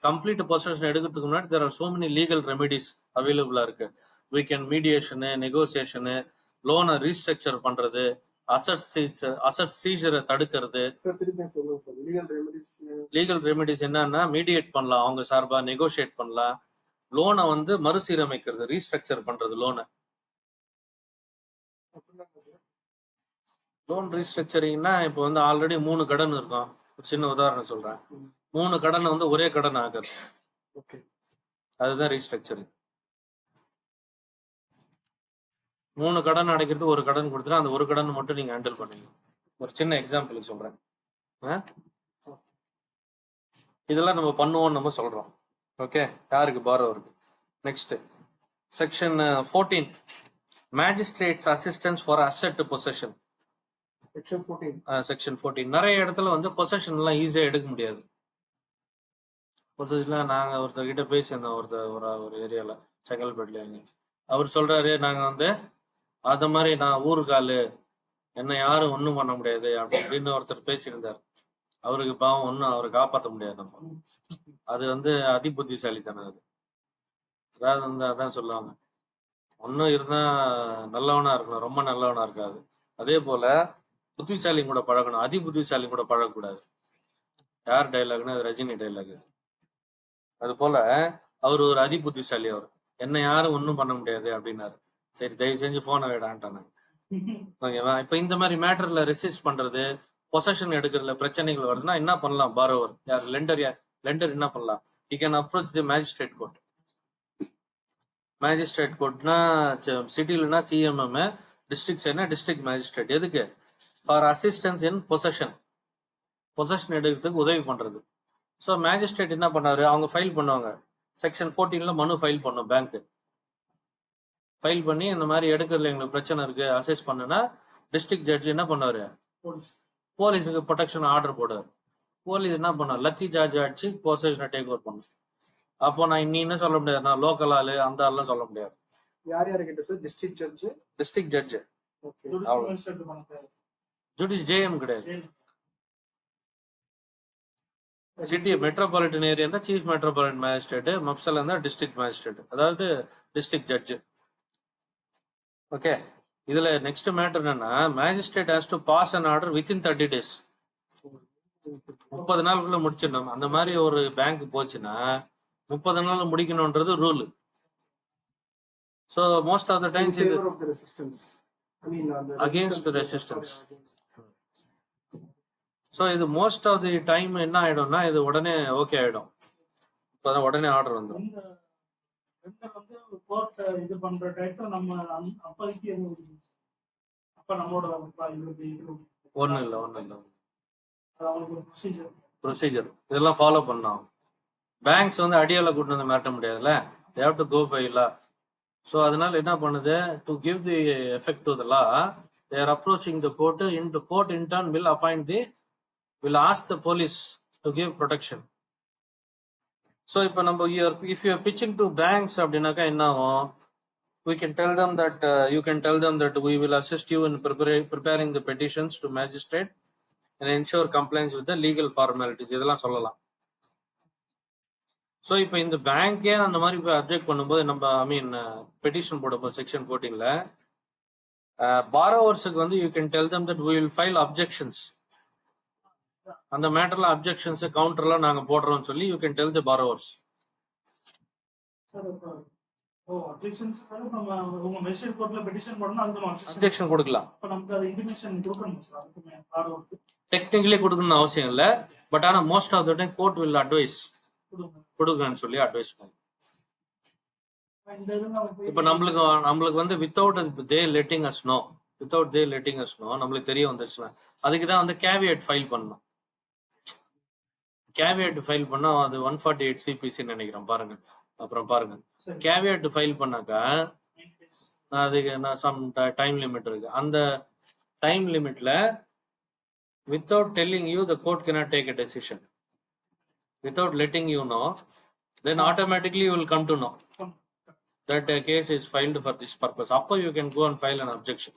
[SPEAKER 1] complete possession எடுக்கிறதுக்கு முன்னாடி there are so many legal remedies available இருக்கு. We can mediation, negotiation, loan restructure பண்றது, asset சீஜரை தடுக்கிறது. Legal remedies என்னன்னா mediate பண்ணலாம், அவங்க சார்பா நெகோசியேட் பண்ணலாம், லோனை வந்து மறுசீரமைக்கிறது, ரீஸ்ட்ரக்சர் பண்றது. லோன் ரீஸ்ட்ரக்சரிங்னா இப்போ வந்து ஆல்ரெடி 3 கடன் இருக்கும். ஒரு சின்ன உதாரணம் சொல்றேன். 3 கடனை வந்து ஒரே கடன் ஆகுது, அதுதான் ரீஸ்ட்ரக்சரிங். 3 கடன் அடைக்கிறது, ஒரு கடன் கொடுத்துட்டு அந்த ஒரு கடன் மட்டும் நீங்க ஹேண்டில் பண்ணுவீங்க. ஒரு சின்ன எக்ஸாம்பிள் சொல்றேன். இதெல்லாம் நம்ம பண்ணுவோம் நம்ம சொல்றோம். ஓகே, யாருக்கு? பாரோவருக்கு. Next section 14, magistrate's assistance for asset possession. Section 14 நிறைய இடத்துல வந்து பொசஷன் எல்லாம் ஈஸியா எடுக்க முடியாது. பொசஷன்லாம் நாங்க ஒருத்தர்கிட்ட பேசியிருந்தோம், ஒரு ஏரியால செங்கல்பேட்ல. அவர் சொல்றாரு, நாங்க வந்து அத மாதிரி நான் ஊருக்காலு, என்ன யாரும் ஒண்ணும் பண்ண முடியாது அப்படின்னு ஒருத்தர் பேசியிருந்தார். அவருக்கு பாவம் ஒன்னும் அவரை காப்பாற்ற முடியாது நம்ம. அது வந்து அதி புத்திசாலித்தனம். அது அதாவது வந்து அதான் சொல்லுவாங்க, ஒன்னும் இருந்தா நல்லவனா இருக்கணும், ரொம்ப நல்லவனா இருக்காது. அதே போல புத்திசாலி கூட பழகணும், அதி புத்திசாலி கூட பழகக்கூடாது. யார் டைலாக்னா ரஜினி டைலாக். அது போல அவர் ஒரு அதி புத்திசாலி. அவர் என்ன யாரும் ஒன்னும் பண்ண முடியாது அப்படின்னாரு. சரி, தயவு செஞ்சு போனை விடான்ட்டாங்க. ஓகேவா? இப்ப இந்த மாதிரி மேட்டர்ல ரெசிஸ்ட் பண்றது, பொசஷன் எடுக்கிறதுல பிரச்சனைகள் வருதுன்னா என்ன பண்ணலாம்? பாரோவர் யார்? லெண்டர் என்ன பண்ணலாம்? You can approach the magistrate court. Magistrate கோர்ட்னா சிட்டிலனா சிஎம்எம், டிஸ்ட்ரிக்ட்ஸ்னா டிஸ்ட்ரிக்ட் மேஜிஸ்ட்ரேட். எதுக்கு? For assistance in possession. Possession எடுக்கிறதுக்கு உதவி பண்றது. ஸோ மேஜிஸ்ட்ரேட் என்ன பண்ணாரு? அவங்க ஃபைல் பண்ணுவாங்க. செக்ஷன் 14ல மனு ஃபைல் பண்ணும் பேங்க். ஃபைல் பண்ணி இந்த மாதிரி எடுக்கிறதுல எங்களுக்கு பிரச்சனை இருக்கு, அசஸ் பண்ணுனா டிஸ்ட்ரிக்ட் ஜட்ஜ் என்ன பண்ணுவாரு? போலீஸுக்கு ப்ரொடெக்ஷன் ஆர்டர் போடுவார். போலீஸ் என்ன பண்ணார்? லத்தி ஜார்ஜ் அடிச்சு பொசஷனை டேக் ஓவர் பண்ணும். அப்போ நான் இன்னும் சொல்ல முடியாது, நான் லோக்கல் ஆளு அந்த ஆள்லாம் சொல்ல முடியாது.
[SPEAKER 2] யார் யாரு கிட்ட sir? District judge.
[SPEAKER 1] District judge. ஜுடிஷ் ஜேஎம் கிடையாது. சிட்டி மெட்ரோபாலிட்டன் ஏரியா இருந்தா சீஃப் மெட்ரோபாலிட்டன் மேஜிஸ்ட்ரேட், மப்சல் இருந்தா டிஸ்ட்ரிக்ட் மேஜிஸ்ட்ரேட், அதாவது டிஸ்ட்ரிக்ட் ஜட்ஜ். ஓகே, இதுல நெக்ஸ்ட் மேட்டர் என்னன்னா, magistrate has to pass an order within 30 days. 30 நாளுக்குள்ள முடிச்சிடணும். அந்த மாதிரி ஒரு பேங்க் போச்சுன்னா 30 நாள் முடிக்கணும்ன்றது rule. So most of the times
[SPEAKER 2] in favor of the resistance, I mean
[SPEAKER 1] against the resistance. So இது most of the time என்ன ஆயிடும்னா, இது உடனே ஓகே ஆயிடும். இப்பதான் உடனே ஆர்டர் வந்துடும்.
[SPEAKER 3] வந்து கோர்ட் இது பண்ற டைத்துல நம்ம அப்போதைக்கு அப்ப நம்மளோட
[SPEAKER 1] ஒன்னும் இல்ல ப்ரொசீஜர் இதெல்லாம் ஃபாலோ பண்ணோம். பேங்க்ஸ் வந்து அடியால கூட்டு வந்து மிரட்ட முடியாதுல்ல, they have to go by law. So அதனால என்ன பண்ணுது, to give the effect to the law, they are approaching the court. Into court in turn will ask the police to give protection. So இப்ப நம்ம if you are pitching to banks அப்படின்னாக்கா என்ன ஆகும்? We can tell them that you can tell them that we will assist you in preparing the petitions to magistrate and ensure compliance with the legal formalities. இதெல்லாம் சொல்லலாம். So இப்போ இந்த பேங்கே அந்த மாதிரி இப்போ அப்ஜெக்ட் பண்ணும்போது நம்ம பெட்டிஷன் போடும்போது செக்ஷன் 14ல பாரோவர்ஸுக்கு வந்து you can tell them that we will file objections. அந்த மேட்டர்ல அப்ஜெக்ஷன்ஸ் கவுண்டர்லாம் நாங்கள் போடுறோம்னு சொல்லி you can tell the borrowers.
[SPEAKER 3] Sir objections நம்ம உங்க மெஜிஸ்ட்ரேட் கோர்ட்ல பெட்டிஷன் போடணும், அதுக்கு நம்ம
[SPEAKER 1] அப்ஜெக்ஷன் கொடுக்கலாம்.
[SPEAKER 3] அப்ப நமக்கு அது இன்டிமேஷன் கொடுக்கணும் சார். அதுக்குமே பார்வர்ட்
[SPEAKER 1] டெக்னிக்கலி கொடுக்கணும்னு அவசியம் இல்லை. பட் ஆனா most of the time court will advise கொடுங்கன்னு சொல்லி அட்வைஸ் பண்ணும். இப்ப நம்மளுக்கு வந்து without they letting us know நம்மளுக்கு தெரிய வந்துருச்சுன்னா அதுக்கு தான் வந்து கேவியட் ஃபைல் பண்ணணும். கேவியட் ஃபைல் பண்ணா அது 148 சிபிசி நினைக்கிறேன், பாருங்க அப்புறம் பாருங்க. கேவியட் ஃபைல் பண்ணாக்கா அதுக்கு சம் டைம் லிமிட் இருக்கு. அந்த time லிமிட்ல without telling you the court cannot take a decision. Without letting you know, then automatically you will come to know that a case is filed for this purpose. Appo you can go and file an objection.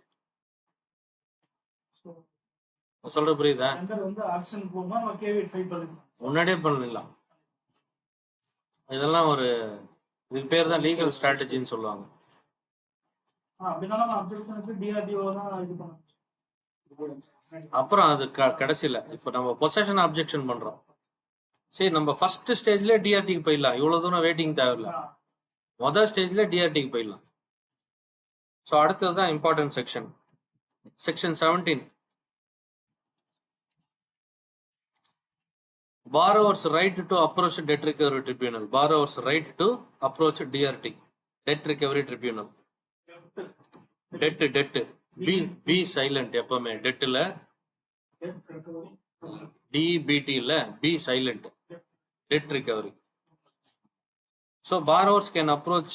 [SPEAKER 1] சொல்ற புரியுதா? முன்னாடியே பண்ணலாம். இதெல்லாம் ஒரு இதுக்கு பேர் தான் legal ஸ்ட்ராட்டஜின்னு சொல்லுவாங்க. அப்புறம் அது கடைசியில இப்ப நம்ம பொசஷன் அப்ஜெக்ஷன் பண்றோம். சரி, நம்ம ஃபர்ஸ்ட் ஸ்டேஜ்ல டிஆர்டிக்கு போயிடலாம், இவ்வளவு தூரம் வெயிட்டிங் தேவையில்ல. முதல் ஸ்டேஜ்ல டிஆர்டிக்கு போயிடலாம். ஸோ அடுத்ததுதான் important section, section 17. Borrower's right to approach debt recovery tribunal. Borrower's right to approach DRT, debt recovery tribunal. Debt. B silent எப்பவுமே டெட்ல, DBT இல்ல, B silent, debt recovery. So borrowers can approach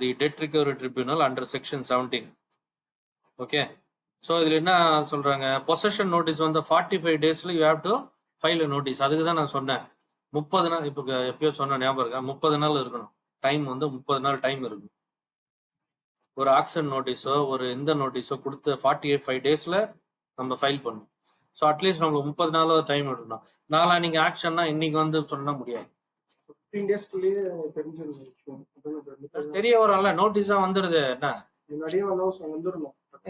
[SPEAKER 1] the debt recovery tribunal under section 17. Okay. So இதுல என்ன சொல்றாங்க, possession notice வந்து 45 daysல you have to file a notice. அதுக்கு தான் நான் சொன்னேன் 30 நாள். இப்போ எப்பயோ சொன்ன ஞாபகம் இருக்கா? 30 நாள் இருக்கணும் டைம், வந்து 30 நாள் டைம் இருக்கு. ஒரு ஆக்ஷன் நோட்டீஸோ ஒரு இந்த நோட்டீஸோ கொடுத்து 45 டேஸ்ல நம்ம ஃபைல் பண்ணணும். ஸோ அட்லீஸ்ட் நம்மளுக்கு 30 நாளோ டைம் எடுக்கணும். நாளா நீங்க ஆக்ஷன்னா இன்னைக்கு வந்து சொன்னா முடியாது. தெரிய வரல, நோட்டீஸா வந்துருது. என்ன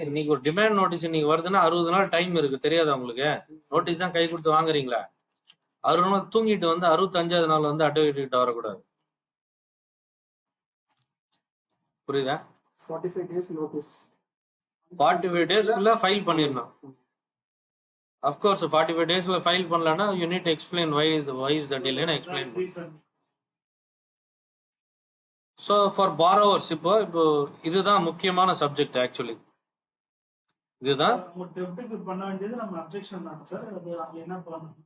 [SPEAKER 1] இன்னைக்கு ஒரு டிமாண்ட் நோட்டீஸ் இன்னைக்கு வருதுன்னா 60 நாள் டைம் இருக்கு. தெரியாதா உங்களுக்கு? நோட்டீஸ் தான் கை கொடுத்து வாங்குறீங்களா? 60 நாள் தூங்கிட்டு வந்து 65வது நாள் வந்து அட்வொகேட் கிட்ட வரக்கூடாது. புரியுதா?
[SPEAKER 2] 45 days notice.
[SPEAKER 1] 45 daysக்குள்ள ஃபைல் பண்ணிரணும். Of course 45 daysல ஃபைல் பண்ணலனா you need to explain why is the delay and explain. So for borrowers இப்போ இதுதான் முக்கியமான சப்ஜெக்ட். ஆக்சுவலி இதுதான்
[SPEAKER 3] டெப்ட்க்கு பண்ண வேண்டியது நம்ம அப்ஜெக்ஷன் தான் சார். அது என்ன பண்ணணும்?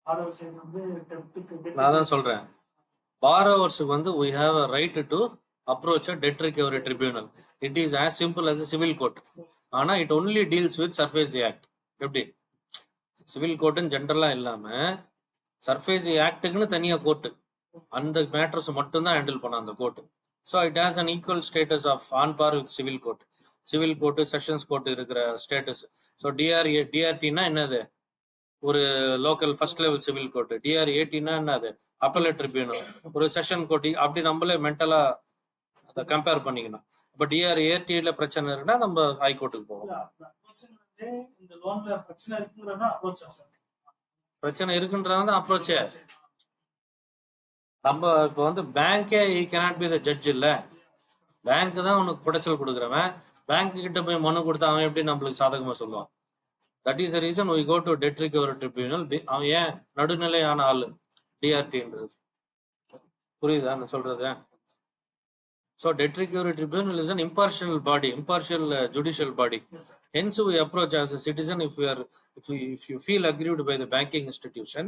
[SPEAKER 3] borrowers வந்து டெப்ட்க்கு
[SPEAKER 1] நான் தான் சொல்றேன், borrowers வந்து we have a right to approach a debt recovery tribunal. It is as simple as a civil court. ஆனா it only deals with SARFAESI Act. எப்படி சிவில் கோர்ட்னு ஜென்ரலா இல்லாம SARFAESI Actக்குன்னு தனியா கோர்ட், அந்த மேட்டர்ஸ் மட்டும் தான் ஹேண்டில் பண்ண அந்த court. So it has an equal status of on par with civil court. Civil court, sessions court இருக்கிற ஸ்டேட்டஸ். ஸோ டிஆர்டினா என்னது? ஒரு local first level civil court. DRATனா என்னது? அப்பலேட் ட்ரிபியூனல், ஒரு செஷன் கோர்ட். அப்படி நம்மளே மென்டலா அதை கம்பேர் பண்ணிக்கணும். இப்போ DRATல பிரச்சனை இருக்குன்னா நம்ம ஹைகோர்ட்டுக்கு போவோம். பிரச்சனை இருக்குன்றதான் அப்ரோச்சே. நம்ம இப்போ வந்து பேங்கே cannot be the judge இல்ல, பேங்க் தான் உனக்கு குடைச்சல் கொடுக்குறவன். பேங்க் கிட்ட போய் மனு கொடுத்தா அவன் எப்படி நம்மளுக்கு சாதகமா சொல்லுவான்? That is the reason we go to debt recovery tribunal. அவன் ஏன் நடுநிலையான ஆளு DRTன்றது. புரியுதா நான் சொல்றது? So debt recovery tribunal is an impartial body, impartial judicial body. Hence we approach as a citizen if you feel aggrieved by the banking institution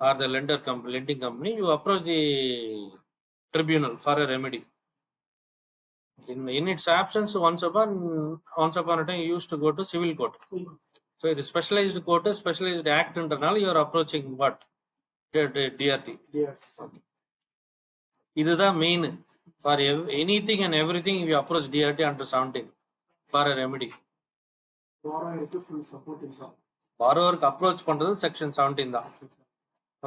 [SPEAKER 1] or the lending company, you approach the tribunal for a remedy. In its absence, once upon a time, you used to go to civil court. So the specialized court, specialized act internal, you are approaching what? DRT. இதுதான் main. For anything and everything, you approach DRT under 17 for a remedy. Borrower approach பண்றது section 17 தான்.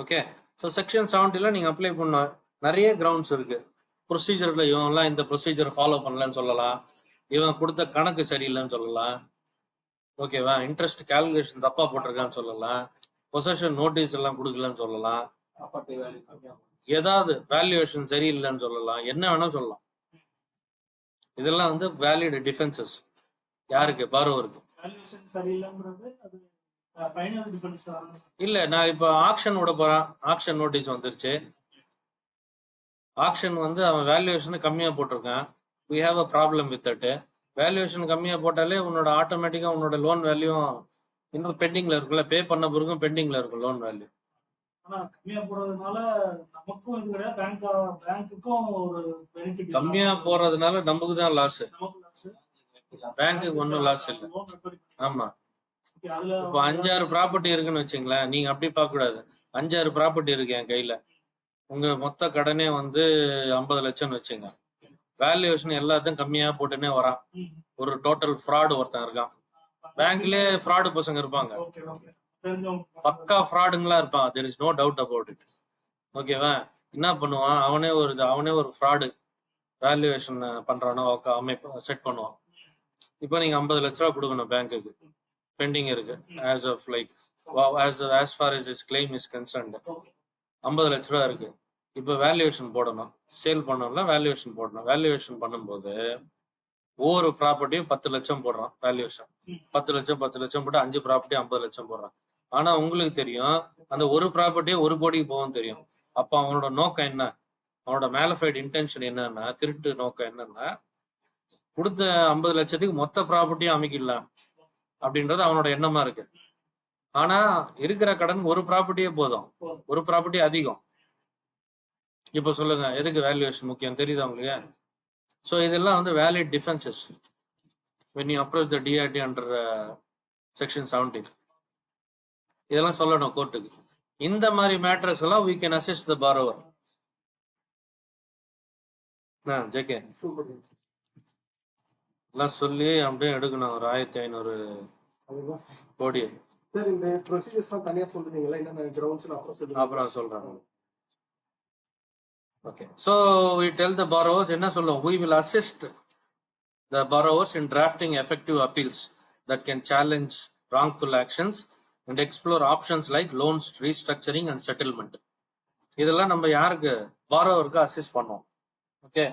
[SPEAKER 1] Okay. So section 17ல நீங்க apply பண்ண நிறைய grounds இருக்கு. ப்ரொசீஜர்ல இவன்லாம் இந்த procedure follow பண்ணலன்னு சொல்லலாம், இவன் கொடுத்த கணக்கு சரியில்லைன்னு சொல்லலாம், ஓகேவா, இன்ட்ரெஸ்ட் கால்குலேஷன் தப்பா போட்டிருக்கான்னு சொல்லலாம், பொசஷன் நோட்டீஸ் எல்லாம் கொடுக்கலன்னு சொல்லலாம், ஏதாவது வேல்யூவேஷன் சரியில்லைன்னு சொல்லலாம், என்ன வேணா சொல்லலாம். இதெல்லாம் வந்து வேலிட் டிஃபென்சஸ் யாருக்கு? பாரோவருக்கு.
[SPEAKER 3] வேல்யூஷன் சரியில்லைன்றது அது ஃபைனல் டிஃபென்ஸ்.
[SPEAKER 1] இல்ல, நான் இப்போ ஆக்ஷன் விட போறேன், ஆக்ஷன் நோட்டீஸ் வந்துருச்சு. ஆக்ஷன் வந்து அவன் வேல்யூவேஷன் கம்மியா போட்டிருக்கான். we have a problem with that. Valuation கம்மியா போட்டாலே உன்னோட ஆட்டோமேட்டிக்கா உன்னோட லோன் வேல்யூ இன்னும் பெண்டிங்ல இருக்குல்ல, பே பண்ண பிறகும் பெண்டிங்ல இருக்கும் லோன் வேல்யூ.
[SPEAKER 3] ஆனா கம்மியா போறதுனால நமக்கும் இது கிடையாது, பேங்க்குக்கும் ஒரு பெனிஃபிட்.
[SPEAKER 1] கம்மியா போறதுனால நமக்கு தான் லாஸ்,
[SPEAKER 3] நமக்கு லாஸ்,
[SPEAKER 1] பேங்க்குக்கு ஒன்றும் லாஸ் இல்லை. ஆமா, இப்போ 5-6 ப்ராப்பர்ட்டி இருக்குன்னு வச்சுங்களேன், நீங்க அப்படி பார்க்க கூடாது. 5-6 ப்ராப்பர்ட்டி இருக்கு என் கையில, உங்க மொத்த கடனே வந்து 50 லட்சம்னு வச்சுங்க. வேல்யூவேஷன் எல்லாத்தையும் கம்மியா போட்டுன்னே வரான். ஒரு டோட்டல் ஃப்ராடு ஒருத்தன் இருக்கான். பேங்க்லயே ஃப்ராடு பசங்க இருப்பாங்க, பக்கா ஃப்ராடுங்களா இருப்பான். there is no doubt about it. ஓகேவா? என்ன பண்ணுவான், அவனே ஒரு ஃப்ராடு வேல்யூவேஷன் பண்றானோ அமைப்பு செட் பண்ணுவான். இப்போ நீங்க 50 லட்ச ரூபா கொடுக்கணும் பேங்க்குக்கு, பெண்டிங் இருக்கு as of like as far as his claim is concerned. 50 லட்ச ரூபா இருக்கு. இப்போ வேல்யூவேஷன் போடணும், சேல் பண்ணணும்ல, வேல்யூவேஷன் போடணும். வேல்யூவேஷன் பண்ணும்போது ஒவ்வொரு ப்ராப்பர்ட்டியும் 10 லட்சம் போடுறான் வேல்யூவேஷன். 10 லட்சம் போட்டு 5 ப்ராப்பர்ட்டி 50 லட்சம் போடுறான். ஆனா உங்களுக்கு தெரியும் அந்த ஒரு ப்ராப்பர்ட்டியே 1 கோடிக்கு போகும் தெரியும். அப்ப அவனோட நோக்கம் என்ன, அவனோட மேலிஃபைட் இன்டென்ஷன் என்னன்னா, திருட்டு நோக்கம் என்னன்னா, கொடுத்த 50 லட்சத்துக்கு மொத்த ப்ராப்பர்ட்டியும் அமைக்கலாம் அப்படின்றது அவனோட எண்ணமா இருக்கு. ஆனா இருக்கிற கடன் ஒரு ப்ராப்பர்ட்டியே போதும், ஒரு ப்ராப்பர்ட்டி அதிகம். இப்ப சொல்லுங்க, எதுக்கு வேல்யூவேஷன் முக்கியம் தெரியுதா உங்களுக்கு? ஸோ இதெல்லாம் வந்து valid defences when you approach the DRT under section 17. இதெல்லாம் சொல்லணும் கோர்ட்டுக்கு. இந்த மாதிரி மேட்டர்ஸ் எல்லாம் we can assist the borrower. JK எல்லாம் சொல்லி அப்படியே எடுக்கணும் ஒரு 1500 கோடி.
[SPEAKER 2] சார் இந்த ப்ரொசீஜர்ஸ் தனியா சொல்றீங்களா, என்னென்ன கிரவுண்ட்ஸ்ல
[SPEAKER 1] அப்புறம் சொல்றாங்க. Okay, so we tell the borrowers என்ன சொல்லுவோம், we will assist the borrowers in drafting effective appeals that can challenge wrongful actions and explore options like loans, restructuring and settlement. இதெல்லாம் நம்ம யாருக்கு? borrowerக்கு அசிஸ்ட் பண்ணுவோம். ஓகே,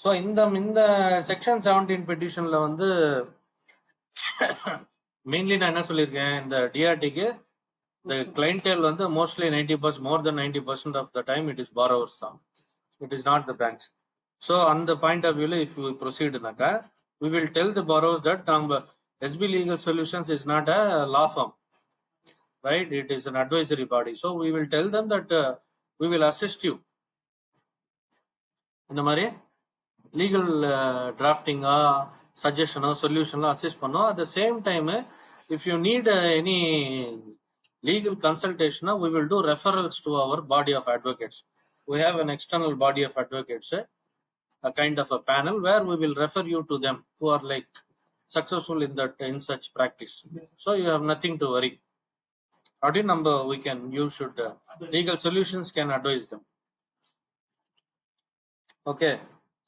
[SPEAKER 1] ஸோ இந்த section 17 பெட்டிஷன்ல வந்து mainly நான் என்ன சொல்லியிருக்கேன், இந்த டிஆர்டிக்கு the clientele வந்து mostly 90%, more than 90% of the time it is borrowers தான், it is not the banks. So on the point of view, if we proceed naka, we will tell the borrowers that SB Legal Solutions is not a law firm, right? It is an advisory body. So we will tell them that we will assist you in the mari legal drafting suggestion or solution assist panno. At the same time, if you need any legal consultation, we will do referrals to our body of advocates. We have an external body of advocates, a kind of a panel where we will refer you to them who are like successful in such practice. So you have nothing to worry. Audi number you should Legal Solutions can advise them. Okay,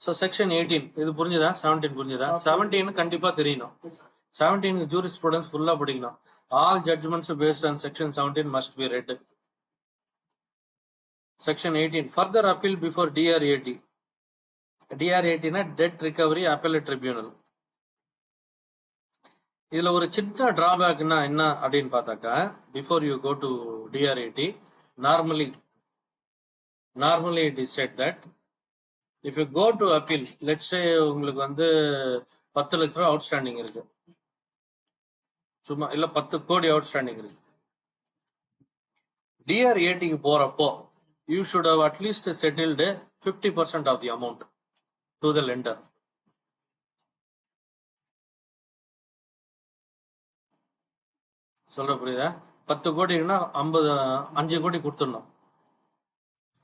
[SPEAKER 1] so section 18 இது புரிஞ்சுதா? 17 புரிஞ்சுதா? 17 கண்டிப்பா தெரியணும். 17 jurisprudence full படிக்கணும். All judgments based on section 17 must be read. Section 18 further appeal before DRAT. DRAT na Debt Recovery Appellate Tribunal. இதுல ஒரு சின்ன டிராபேக்னா என்ன அப்படின்னு பார்த்தாக்கா, before you go to DRAT, normally it is said that if you go to appeal, let's say உங்களுக்கு வந்து 10 லட்ச ரூபாய் அவுட்ஸ்டாண்டிங் இருக்கு, சும்மா இல்ல 10 கோடி அவுட்ஸ்டாண்டிங் இருக்கு. DRATக்கு போறப்போ you should have at least settled 50% of the amount to the lender. சொல்ற புரியுதா? 10 கோடினா 5 கோடி கொடுத்துடணும்.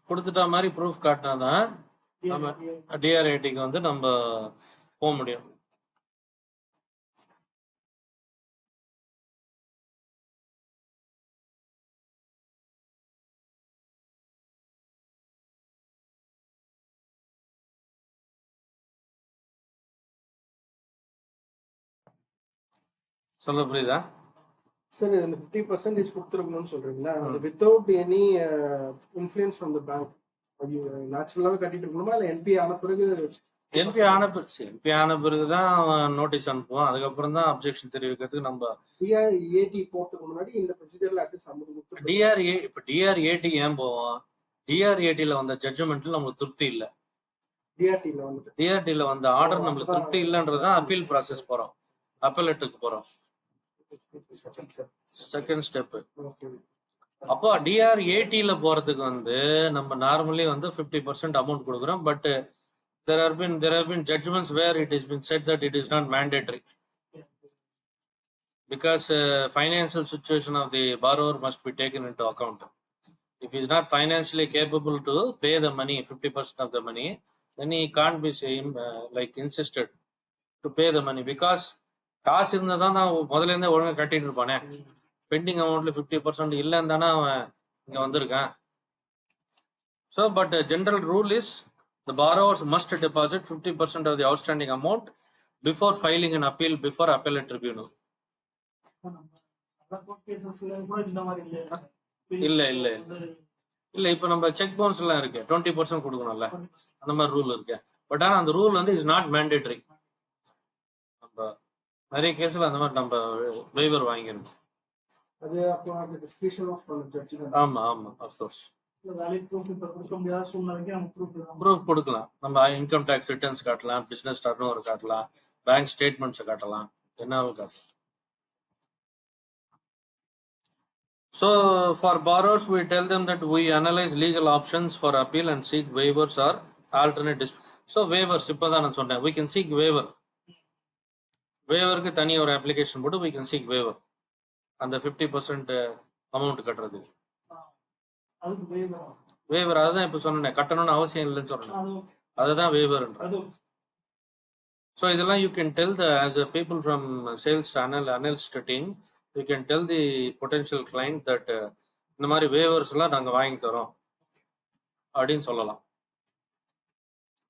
[SPEAKER 1] கொடுத்துட்ட மாதிரி ப்ரூஃப் காட்டினாதான் நம்ம DRATக்கு வந்து நம்ம போக முடியும். சொல்ல புரியுதா?
[SPEAKER 2] சார் இந்த 50% கொடுத்துருக்கணும்னு சொல்றீங்களா, அது without any influence from the bank அது நேச்சுரலாவே கட்டிட்டு இருக்கணுமா இல்ல என்பி ஆன பிறகு
[SPEAKER 1] என்பி ஆன பிறகுதான் நோட்டீஸ் அனுப்புவோம். அதுக்கப்புறம் தான் அப்ஜெக்ஷன் தெரிவிக்கிறதுக்கு நம்ம
[SPEAKER 2] டிஆர்ஏடி போறதுக்கு முன்னாடி இந்த ப்ரொசீஜர்ல அட்லீஸ்ட் சம்மதம் கொடுத்து
[SPEAKER 1] டிஆர்ஏ இப்ப டிஆர்ஏடி ஏன் போவோம்? டிஆர்ஏடில வந்த ஜட்ஜ்மெண்ட்ல நம்மளுக்கு திருப்தி இல்ல.
[SPEAKER 2] டிஆர்டில வந்துட்டு
[SPEAKER 1] டிஆர்டில வந்த ஆர்டர் நம்மளுக்கு திருப்தி இல்லைன்றதுதான் அப்பீல் ப்ராசஸ் போறோம், அப்பீலேட்டுக்கு போறோம். Second step. அப்போ டிஆர்ஏடில போறதுக்கு வந்து நம்ம நார்மலி வந்து 50% அமௌண்ட் கொடுக்குறோம். But there have been judgments where it has been said that it is not mandatory because financial situation of the borrower must be taken into account. If he is not financially capable to pay the money, 50% of the money, then he can't be like insisted to pay the money because காசு இருந்தா தான் நான் முதல்ல இருந்தே ஒழுங்கா கட்டிட்டு இருப்பானே. Bending அமௌண்ட்ல 50% இல்லைன்னு தானே அவன் இங்க வந்திருக்கான். So but the general rule is the borrowers must deposit 50% of the outstanding amount before filing an appeal before appellate tribunal. இல்ல இப்ப நம்ம செக் பவுன்ஸ் எல்லாம் இருக்கு, 20% கொடுக்கணும்ல, அந்த மாதிரி ரூல் இருக்கு. பட் ஆனா அந்த ரூல் வந்து இஸ் நாட் மேண்டேட்டரி. நம்ம நிறைய கேஸ்ல அந்த மாதிரி நம்ம வேவர் வாங்கிருக்கோம்.
[SPEAKER 2] அது அப்போ அந்த டிஸ்கிரிப்ஷன் ஆஃப் ஜட்ஜ்.
[SPEAKER 1] ஆமா ஆமா ஆஃப் கோர்ஸ். ப்ரூஃப் கொடுக்கலாம். நம்ம இன்கம் டேக்ஸ் ரிட்டர்ன்ஸ் காட்டலாம், பிசினஸ் டர்ன் ஓவர் காட்டலாம், பேங்க் ஸ்டேட்மெண்ட்ஸ் காட்டலாம், என்னாலும் காட்டலாம். So for borrowers we tell them that we analyze legal options for appeal and seek waivers or alternate so waivers இப்பதான் நான் சொன்னேன், we can seek waiver. waiverக்கு தனி ஒரு அப்ளிகேஷன் போட்டு we can seek waiver அந்த 50% அமௌண்ட் கட்டுறதுக்கு. வேவர் அதுதான் இப்ப சொன்னேன், கட்டணும்னு அவசியம் இல்லைன்னு சொன்னேன், அதுதான் வேவர்ன்றது. ஸோ இதெல்லாம் you can tell the as a people from sales analyst team, you can tell the potential client that இந்த மாதிரி வேவர்ஸ் எல்லாம் நாங்கள் வாங்கி தரோம் அப்படின்னு சொல்லலாம்.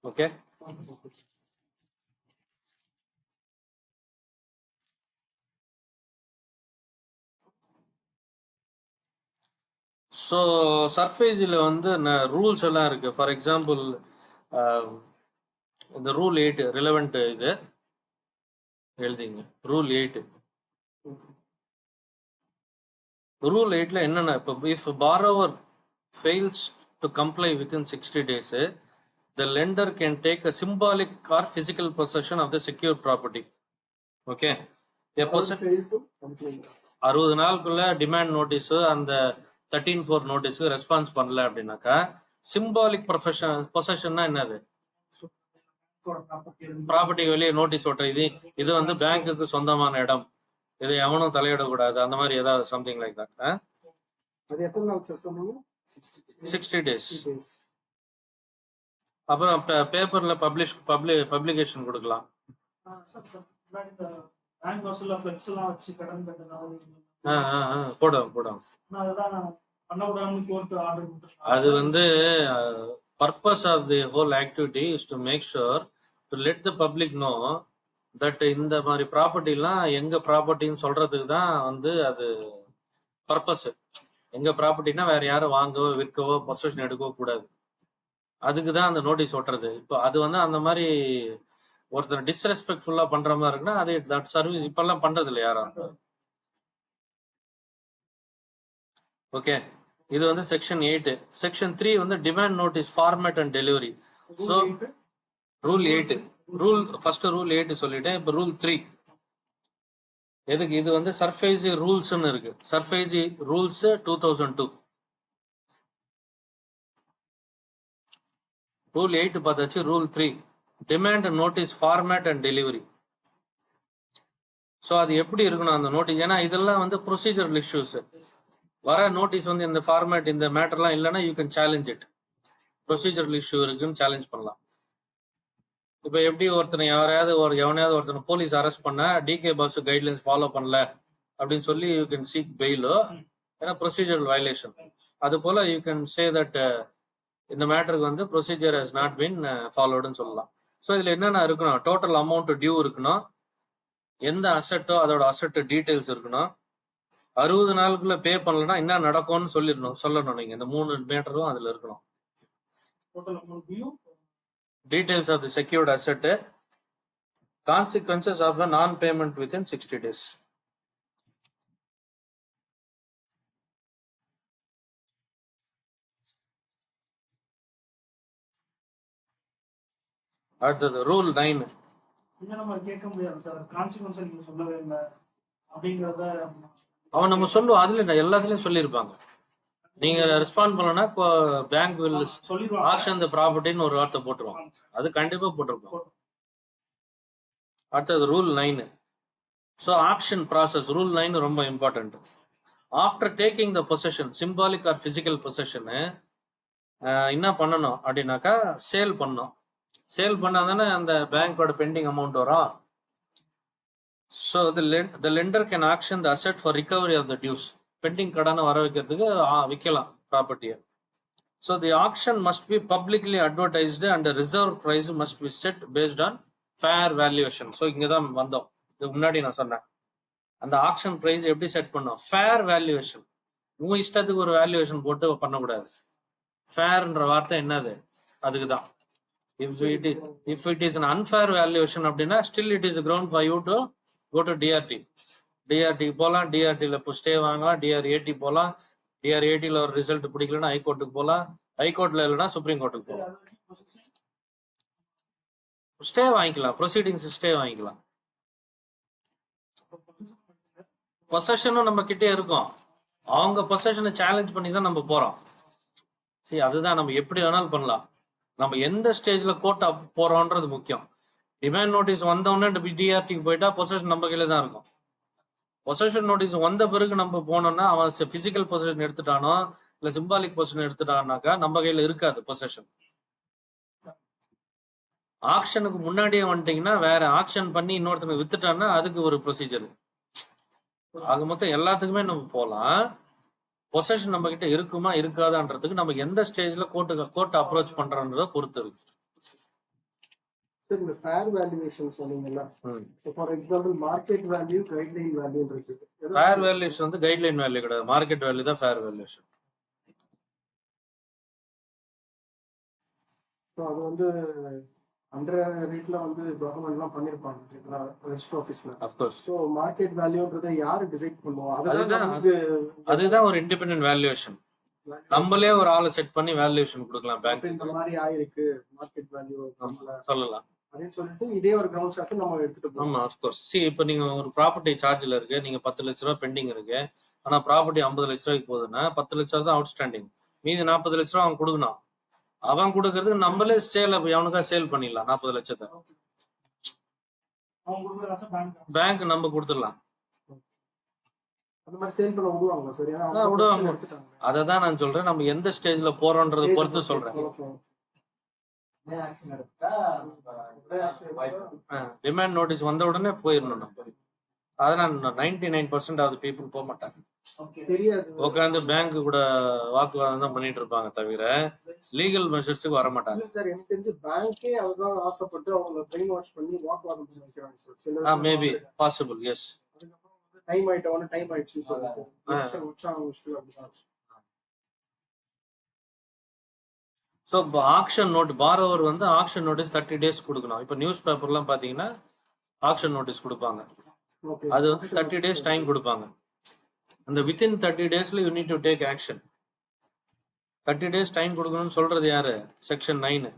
[SPEAKER 1] ஓகே. ஸோ சர்ஃபேஸில் வந்து ரூல்ஸ் எல்லாம் இருக்கு. ஃபார் எக்ஸாம்பிள் இந்த ரூல் 8 ரிலவெண்ட் இது எழுதிங்க. ரூல் 8 ரூல் 8ல என்னன்னா, இப்போ if borrower fails to comply within 60 days the lender can take a symbolic or physical possession of the secured property. Okay. 60 நாளுக்குள்ள டிமாண்ட் நோட்டீஸ் அந்த 13(4) நோட்டீஸ்க்கு ரெஸ்பான்ஸ் பண்ணல அப்படின்னாக்கா சிம்பாலிக் பொசஷன்னா என்னது? ப்ராப்பர்ட்டி வெளியே நோட்டீஸ் ஓட்டுறது, இது வந்து பேங்க்குக்கு சொந்தமான இடம், இதை எவனும் தலையிடக்கூடாது, அந்த மாதிரி ஏதாவது சம்திங் லைக் தட். 60 days. அப்புறம் பேப்பர்ல பப்ளிகேஷன் கொடுக்கலாம். போடும். அது வந்து purpose of the whole activity is to make sure to let the public know that இந்த மாதிரி ப்ராப்பர்ட்டி எல்லாம் எங்க ப்ராப்பர்ட்டின்னு சொல்றதுக்கு தான் வந்து அது பர்பஸ். எங்க ப்ராப்பர்ட்டினா வேற யாரும் வாங்கவோ விற்கவோ பொசஷன் எடுக்கவோ கூடாது, அதுக்கு தான் அந்த நோட்டீஸ் ஓட்டுறது. இப்போ அது வந்து அந்த மாதிரி ஒருத்தர் டிஸ்ரெஸ்பெக்ட்ஃபுல்லா பண்ற மாதிரி இருக்குன்னா அது தட் சர்வீஸ் இப்பெல்லாம் பண்றது இல்லை யாரும். ஓகே. இது வந்து செக்ஷன் 8. செக்ஷன் 3 வந்து demand notice format and delivery. So rule 8 first rule 8 சொல்லிட்டேன். இப்போ ரூல் 3 எதுக்கு? இது வந்து சர்ஃபேசி ரூல்ஸ்ன்னு இருக்கு. சர்ஃபேசி ரூல்ஸ் 2002. ரூல் 8 பார்த்தாச்சு. Rule 3 demand notice format and delivery. So அது எப்படி இருக்கணும் அந்த நோட்டீஸ்? ஏன்னா இதெல்லாம் வந்து ப்ரொசீஜரல் இஷ்யூஸ். வர நோட்டீஸ் வந்து இந்த ஃபார்மேட் இந்த மேட்டர்லாம் இல்லைன்னா you can challenge it. Procedural issue இருக்குன்னு சேலஞ்ச் பண்ணலாம். இப்போ எப்படி எவனையாவது ஒருத்தனை போலீஸ் அரெஸ்ட் பண்ண டிகே பாஸ் கைட்லைன்ஸ் ஃபாலோ பண்ணல அப்படின்னு சொல்லி யூ கேன் சீக் பெயிலோ, ஏன்னா ப்ரொசீஜரல் வயலேஷன். அது போல யூ கேன் சே தட் இந்த மேட்டருக்கு வந்து ப்ரொசீஜர் ஹஸ் நாட் பீன் ஃபாலோடுன்னு சொல்லலாம். ஸோ இதுல என்னென்ன இருக்கணும்? டோட்டல் அமௌண்ட் டியூ இருக்கணும், எந்த அசட்டோ அதோட அசட் டீடைல்ஸ் இருக்கணும், 60 நாளுக்குள்ள பே பண்ணலன்னா என்ன நடக்கும்னு சொல்லணும் நீங்க. இந்த 3 மேட்டரும் அதுல இருக்கணும்.
[SPEAKER 3] total amount due.
[SPEAKER 1] Details of the secured asset, consequences of a non-payment within 60 days. அடுத்தது ரூல் 9.
[SPEAKER 3] இதை நம்ம கேட்க முடியாது சார், கான்சிக்வன்ஸ் நீங்க சொல்லவே இல்லை அப்படிங்கிறத
[SPEAKER 1] அவன் நம்ம சொல்லுவோம், அதுல எல்லாத்துலயும் சொல்லியிருப்பாங்க. நீங்க ரெஸ்பாண்ட் பண்ணலன்னா பேங்க் வில்
[SPEAKER 3] சொல்லிடுவாங்க.
[SPEAKER 1] ஆக்ஷன் தி ப்ராப்பர்ட்டின்னு ஒரு வார்த்தை போட்டுருவாங்க, அது கண்டிப்பா போட்டிருப்பாங்க. அடுத்தது rule 9. So auction process rule 9 ரொம்ப important. After taking the possession, symbolic or physical possession என்ன பண்ணணும் அப்படின்னாக்கா சேல் பண்ணணும். சேல் பண்ணாதானே அந்த பேங்கோட பெண்டிங் அமௌண்ட் வரும். So the lender can auction the asset for recovery of the dues. Pending கடனை வர வைக்கிறதுக்கு விற்கலாம் ப்ராப்பர்ட்டியை. So the auction must be publicly advertised and reserve price must be set based on fair valuation. So இங்கே தான் வந்தோம், இதுக்கு முன்னாடி நான் சொன்னேன். அந்த ஆக்ஷன் ப்ரைஸ் எப்படி செட் பண்ணோம்? Fair valuation. உங்க இஷ்டத்துக்கு ஒரு வேல்யூவேஷன் போட்டு பண்ணக்கூடாது. ஃபேர்ன்ற வார்த்தை என்னது? அதுக்கு தான். If it is an unfair valuation அப்படின்னா still it is a ground for you to go to DRT. DRT போலாம், DRTல இப்போ ஸ்டே வாங்கலாம், DRAT போலாம், DRATல ஒரு ரிசல்ட் பிடிக்கலன்னா ஹைகோர்ட்டுக்கு போலாம், ஹைகோர்ட்ல இல்லைன்னா சுப்ரீம் கோர்ட்டுக்கு போகலாம். ஸ்டே வாங்கிக்கலாம், ப்ரொசீடிங்ஸ் ஸ்டே வாங்கிக்கலாம். பொசஷனும் நம்ம கிட்டே இருக்கும், அவங்க பொசஷனை சேலஞ்ச் பண்ணி தான் நம்ம போறோம். சரி, அதுதான் நம்ம எப்படி வேணாலும் பண்ணலாம். நம்ம எந்த ஸ்டேஜ்ல கோர்ட் போறோம்ன்றது முக்கியம். டிமாண்ட் நோட்டீஸ் வந்தோடனே டிஆர்டிக்கு போயிட்டா பொசஷன் நம்ம கையில தான் இருக்கும். பொசஷன் நோட்டீஸ் வந்த பிறகு நம்ம போனோம்னா அவன் பிசிக்கல் பொசஷன் எடுத்துட்டானோ இல்ல சிம்பாலிக் பொசஷன் எடுத்துட்டானாக்கா நம்ம கையில இருக்காது பொசஷன். ஆக்ஷனுக்கு முன்னாடியே வந்துட்டீங்கன்னா வேற ஆக்ஷன் பண்ணி இன்னொருத்தனுக்கு வித்துட்டான்னா அதுக்கு ஒரு ப்ரொசீஜர். ஆக மொத்தம் எல்லாத்துக்குமே நம்ம போலாம். பொசஷன் நம்ம கிட்ட இருக்குமா இருக்காதான்றதுக்கு நம்ம எந்த ஸ்டேஜ்ல கோர்ட் அப்ரோச் பண்றோன்றத பொறுத்து இருக்கு.
[SPEAKER 2] சார், இந்த ஃபேர் வேல்யூவேஷன் சொன்னீங்கல்ல, for example market value, guideline value இருக்கு.
[SPEAKER 1] ஃபேர் வேல்யூஷன் வந்து கைட்லைன் வேல்யூ கிடையாது, மார்க்கெட் வேல்யூ தான் ஃபேர் வேல்யூஷன்.
[SPEAKER 2] ஸோ அது வந்து அண்டர் ரேட்ல வந்து கவர்மெண்ட்லாம் பண்ணிருப்பாங்க ரெஜிஸ்டர் ஆஃபீஸ்ல.
[SPEAKER 1] அஃப்கோர்ஸ்.
[SPEAKER 2] ஸோ மார்க்கெட் வேல்யூன்றதை யாரு டிசைட் பண்ணுவோம்?
[SPEAKER 1] அதுதான் ஒரு இண்டிபெண்டன்ட் வேல்யூவேஷன். நம்மளே ஒரு ஆளை செட் பண்ணி வேல்யூவேஷன் கொடுக்கலாம். பேங்க்
[SPEAKER 2] இந்த மாதிரி ஆயிருக்கு மார்க்கெட் வேல்யூ
[SPEAKER 1] சொல்லலாம்
[SPEAKER 2] அப்படின்னு சொல்லிட்டு இதே ஒரு கிரவுண்ட் ஷாட் நம்ம எடுத்துட்டு போறோம்.
[SPEAKER 1] ஆமா, அஃப்கோர்ஸ். சி, இப்போ நீங்க ஒரு ப்ராப்பர்ட்டி சார்ஜ்ல இருக்கு, நீங்க 10 லட்ச ரூபா பெண்டிங் இருக்கு, ஆனா ப்ராப்பர்ட்டி 50 லட்ச ரூபாய்க்கு போகுதுன்னா 10 லட்ச ரூபா தான் அவுட்ஸ்டாண்டிங், மீதி 40 லட்ச ரூபா அவன் கொடுக்கணும். அவன் கொடுக்கறதுக்கு நம்மளே சேல் அவனுக்கா சேல் பண்ணிடலாம். 40 லட்சத்தை பேங்க் நம்ம கொடுத்துடலாம்.
[SPEAKER 2] அந்த மாதிரி சேல் பண்ண விடுவாங்க. சரியா?
[SPEAKER 1] விடுவாங்க. அததான் நான் சொல்றேன், நம்ம எந்த ஸ்டேஜ்ல போறோம்ன்றத பொறுத்து சொல்றேன். டிமாண்ட் நோட்டீஸ் வந்த உடனே போயிடணும் நம்ம. அதனால 99% ஆஃப் பீப்புள் போக மாட்டாங்க. உட்காந்து பேங்க் கூட வாக்குவாதம் தான் பண்ணிட்டு இருப்பாங்க தவிர லீகல் மெஷர்ஸுக்கு வர மாட்டாங்க.
[SPEAKER 2] சார், எனக்கு தெரிஞ்சு பேங்கே அதுதான் ஆசைப்பட்டு அவங்க பிரெயின் வாஷ் பண்ணி வாக்குவாதம் பண்ணி வைக்கிறாங்க.
[SPEAKER 1] Maybe possible, yes.
[SPEAKER 2] டைம் ஆயிட்டவன டைம் ஆயிடுச்சு சொல்லிட்டு
[SPEAKER 1] ஸோ ஆக்ஷன் நோட் பாரோவர் வந்து ஆக்ஷன் நோட்டீஸ் 30 டேஸ் கொடுக்கணும். இப்போ நியூஸ் பேப்பர்லாம் பார்த்தீங்கன்னா ஆக்ஷன் நோட்டீஸ் கொடுப்பாங்க, அது வந்து 30 டேஸ் டைம் கொடுப்பாங்க. அந்த வித்தின் 30 டேஸ்ல you need to take action. 30 days time கொடுக்கணும்னு சொல்றது யாரு? செக்ஷன் 9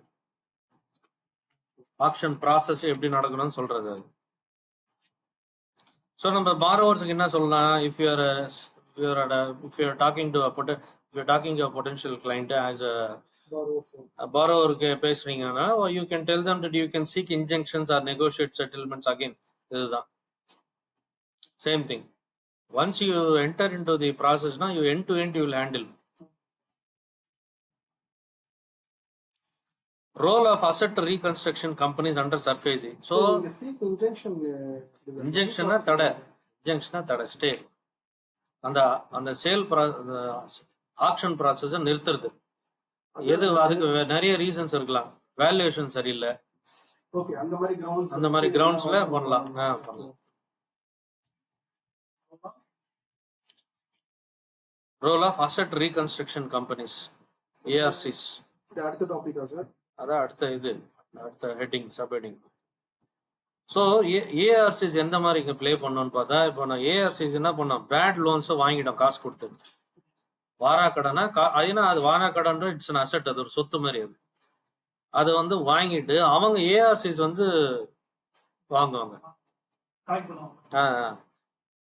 [SPEAKER 1] ஆக்ஷன் ப்ராசஸ் எப்படி நடக்கணும்னு சொல்றது அது. ஸோ நம்ம பாரோவர்ஸுக்கு என்ன சொல்லலாம்? If you are talking to potential client as borrower பேசுறீங்கன்னா you can tell them that you can seek injunctions or negotiate settlements again. இதுதான் same thing. Once you enter into the process, now you end to end you will handle. Role of asset reconstruction companies under SARFAESI. So injunction தடை stay. அந்த sale action process நிறுத்துறது. எது? அதுக்கு நிறைய reasons இருக்கலாம். Valuation சரியில்லை, அந்த மாதிரி கிரவுண்ட்ஸ்ல பண்ணலாம். Role of asset reconstruction companies, ARCs.
[SPEAKER 2] இது அடுத்த டாபிக்கா சார்?
[SPEAKER 1] அதான் அடுத்த heading, sub heading. So ARCs எந்த மாதிரி இங்கே ப்ளே பண்ணோன்னு பார்த்தா, இப்போ நான் ஏஆர்சிஸ் என்ன பண்ணோம், பேட் லோன்ஸை வாங்கிட்டோம் காசு கொடுத்து. வாராக்கடனா ஏன்னா அது வாராக்கடன் இட்ஸ் அன் அசெட், அது ஒரு சொத்து மாதிரி. அது வந்து வாங்கிட்டு அவங்க ஏஆர்சிஸ் வந்து வாங்குவாங்க.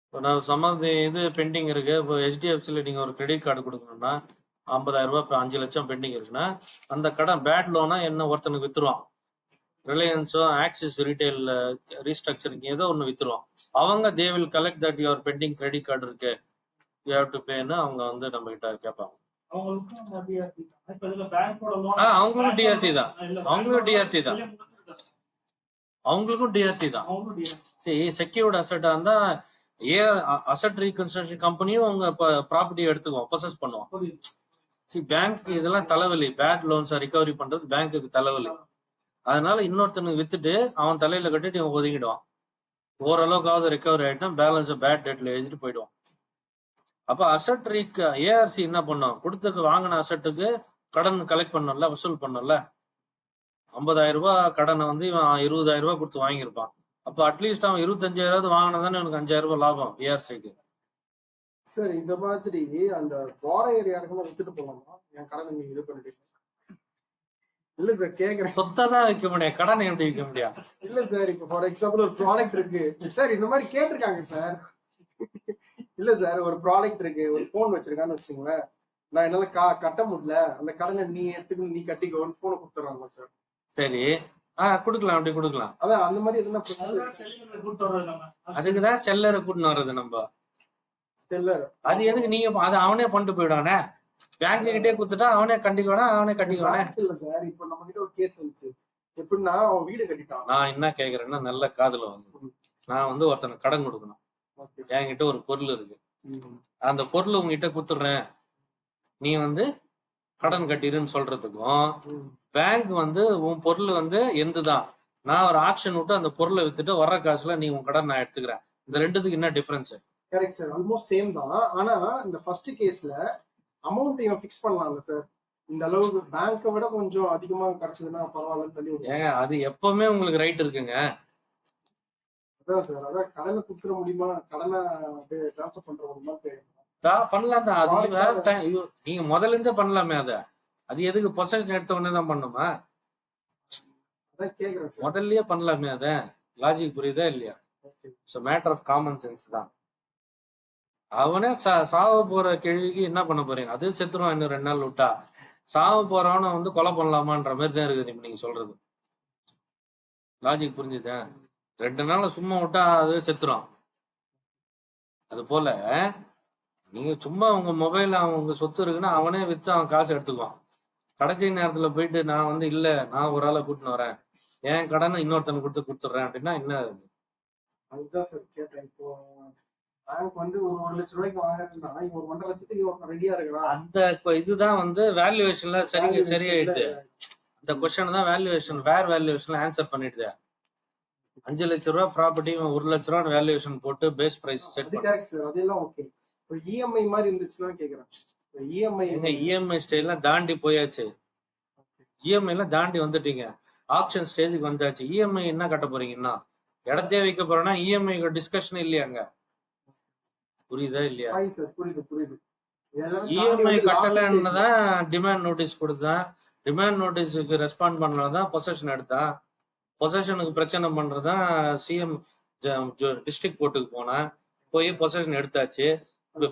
[SPEAKER 1] இப்போ நான் சம்மந்த இது பெண்டிங் இருக்கு. இப்போ ஹெச்டிஎஃப்சியில் நீங்கள் ஒரு கிரெடிட் கார்டு கொடுக்கணும்னா 50,000 ரூபாய், இப்போ 5 லட்சம் பெண்டிங் இருக்குன்னா அந்த கடன் பேட் லோனா என்ன ஒருத்தனுக்கு வித்துருவான். ரிலையன்ஸோ ஆக்சிஸ் ரீட்டைல் ரீஸ்ட்ரக்சரிங் ஏதோ ஒன்று வித்துருவான். அவங்க they will collect that your pending credit card இருக்கு, யூ ஹேவ் டு பேன்னு அவங்க வந்து நம்ம கிட்ட கேட்பாங்க. அவங்களுக்கும் டிஆர்டி தான். அவங்களுக்கும் டிஆர்டி தான். சரி, செக்யூர்ட் அசெட்டா இருந்தா அசெட் ரீகன்ஸ்ட்ரக்ஷன் கம்பெனியும் அவங்க ப்ராப்பர்ட்டியை எடுத்துக்குவோம், ப்ரொசஸ் பண்ணுவோம். சரி, பேங்க் இதெல்லாம் தலைவலி. பேட் லோன்ஸை ரிகவரி பண்றது பேங்க்குக்கு தலைவலி. அதனால இன்னொருத்தனுக்கு வித்துட்டு அவன் தலையில கட்டிட்டு இவன் ஒதுங்கிடுவான். ஓரளவுக்காவது ரெக்கவரி ஆயிட்டா பேலன்ஸ் பேட் டெட்ல எழுதிட்டு போயிடுவான். அப்ப அசெட் ஏஆர்சி என்ன பண்ணும், கொடுத்துக்கு வாங்கின அசெட்டுக்கு கடன் கலெக்ட் பண்ணல, வசூல் பண்ணல. 50,000 ரூபாய் கடனை வந்து இவன் 20,000 ரூபாய் கொடுத்து வாங்கியிருப்பான். அப்ப அட்லீஸ்ட் அவன் 25,000 வாங்கினதானே எனக்கு 5,000 ரூபாய் லாபம் ஏஆர்சிக்கு.
[SPEAKER 2] சார் இந்த மாதிரி அந்த வாரையர் யாருக்குமே வித்துட்டு போகலாமா? என் கடனை நீங்க இது பண்ணிட்டு இல்ல சார் கேக்குறேன்.
[SPEAKER 1] சொத்தை தான் வைக்க முடியும், கடனை எப்படி வைக்க முடியும்?
[SPEAKER 2] இல்ல சார், இப்ப ஃபார் எக்ஸாம்பிள் ஒரு ப்ராடக்ட் இருக்கு சார், இந்த மாதிரி கேட்டிருக்காங்க சார். இல்ல சார், ஒரு ப்ராடக்ட் இருக்கு, ஒரு போன் வச்சிருக்கான்னு வச்சுங்களேன், நான் என்னால கட்ட முடியல, அந்த கடனை நீ எடுத்துக்கணும், நீ கட்டிக்கோன்னு போனை கொடுத்துறாங்க சார்.
[SPEAKER 1] சரி, குடுக்கலாம், அப்படி குடுக்கலாம்.
[SPEAKER 2] அதான் அந்த மாதிரி எதுனா
[SPEAKER 1] அதுக்குதான் செல்லரை கூட்டின்னு வர்றது நம்ம.
[SPEAKER 2] செல்லர்
[SPEAKER 1] அது எதுக்கு நீங்க அதை அவனே பண்ணிட்டு போயிடுவானே, பேங்க் கிட்டே குடுத்துட்டா அவனே கண்டிக்குவானா, அவனே கட்டிக்குவானே.
[SPEAKER 2] இல்ல சார், இப்ப நம்ம கிட்ட ஒரு கேஸ் வந்துச்சு, எப்படின்னா அவன் வீடு கட்டிட்டான்.
[SPEAKER 1] நான் என்ன கேக்குறேன்னா, நல்ல காதுல வந்து நான் வந்து ஒருத்தனுக்கு கடன் கொடுக்கணும். என்கிட்ட ஒரு பொருள் இருக்கு, அந்த பொருள் உங்ககிட்ட குடுத்துடுறேன், நீ வந்து கடன் கட்டிருன்னு சொல்றதுக்கும், பேங்க் வந்து உன் பொருள் வந்து எந்துதான், நான் ஒரு ஆக்ஷன் விட்டு அந்த பொருளை வித்துட்டு வர்ற காசுல நீ உன் கடன் நான் எடுத்துக்கிறேன், இந்த ரெண்டுத்துக்கு என்ன difference?
[SPEAKER 2] Correct sir, almost same தான். ஆனா இந்த ஃபர்ஸ்ட் கேஸ்ல அமௌண்ட் இவன் ஃபிக்ஸ் பண்ணலாம்ல சார், இந்த அளவுக்கு பேங்கை விட கொஞ்சம் அதிகமா கிடைச்சதுன்னா பரவாயில்லன்னு தள்ளி
[SPEAKER 1] ஏங்க, அது எப்பவுமே உங்களுக்கு ரைட் இருக்குங்க.
[SPEAKER 2] அதான் சார், அதான் கடனை குடுத்துட முடியுமா, கடனை டிரான்ஸ்ஃபர் பண்ற முடியுமா
[SPEAKER 1] பண்ணலாம் தான். அது நீங்க முதல்ல இருந்தே பண்ணலாமே. அது எதுக்கு பொசஷன் எடுத்த உடனே தான் பண்ணுமா? முதல்லயே பண்ணலாமே. அத லாஜிக் புரியுதா இல்லையா? மேட்டர் ஆஃப் காமன் சென்ஸ் தான். அவனே சாவ போற கேள்விக்கு என்ன பண்ண போறீங்க? அது செத்துருவான் இன்னும் 2 நாள் விட்டா. சாவ போறவன வந்து கொலை பண்ணலாமான்ற மாதிரி தான் இருக்குது நீங்க சொல்றது. லாஜிக் புரிஞ்சுதா? 2 நாள் சும்மா விட்டா அது செத்துரும். அது போல நீங்க சும்மா உங்க மொபைல் உங்க சொத்து இருக்குன்னா அவனே வித்து அவன் காசு எடுத்துக்குவான். கடைசி நேரத்துல போயிட்டு நான் வந்து இல்ல, நான் ஒரு ஆளை கூட்டின்னு வரேன், என் கடனை இன்னொருத்தனை கொடுத்துடுறேன் அப்படின்னா என்ன?
[SPEAKER 2] அதுதான் சார் கேட்டேன். இப்போ பேங்க் வந்து ஒரு 1 லட்சம் ரூபாய்க்கு வாங்குறதுன்னா இவன் 1.5 லட்சத்துக்கு ரெடியா இருக்கிறான்.
[SPEAKER 1] அந்த இதுதான் வந்து வேல்யூவேஷன்ல சரியாயிடுது. அந்த கொஸ்டின் தான் வேல்யூவேஷன், வேர் வேல்யூவேஷன்ல ஆன்சர் பண்ணிடுது. 5 லட்சம் ரூபாய் ப்ராப்பர்ட்டி 1 லட்சம் ரூபாய் வேல்யூவேஷன் போட்டு பேஸ் பிரைஸ் செட் பண்ணி.
[SPEAKER 2] கரெக்ட் சார், அதெல்லாம் ஓகே. இப்போ இஎம்ஐ மாதிரி இருந்துச்சுன்னா கேக்குறேன்.
[SPEAKER 1] இஎம்ஐ ஸ்டேஜ்லாம் தாண்டி போயாச்சு. இஎம்ஐ எல்லாம் தாண்டி வந்துட்டீங்க, ஆப்ஷன் ஸ்டேஜுக்கு வந்தாச்சு. இஎம்ஐ என்ன கட்ட போறீங்கன்னா, இடத்தையே வைக்க போறோம்னா இஎம்ஐ டிஸ்கஷன் இல்லையாங்க. புரியுதா இல்லையா?
[SPEAKER 2] புரியுது.
[SPEAKER 1] இஎம்ஐ கட்டலன்னுதான் டிமாண்ட் நோட்டீஸ் கொடுத்தான். டிமாண்ட் நோட்டீஸுக்கு ரெஸ்பாண்ட் பண்ணலதான் பொசஷன் எடுத்தான். பொசஷனுக்கு பிரச்சனை பண்றதுதான் சிஎம் டிஸ்ட்ரிக்ட் கோர்ட்டுக்கு போனா, போய் பொசஷன் எடுத்தாச்சு.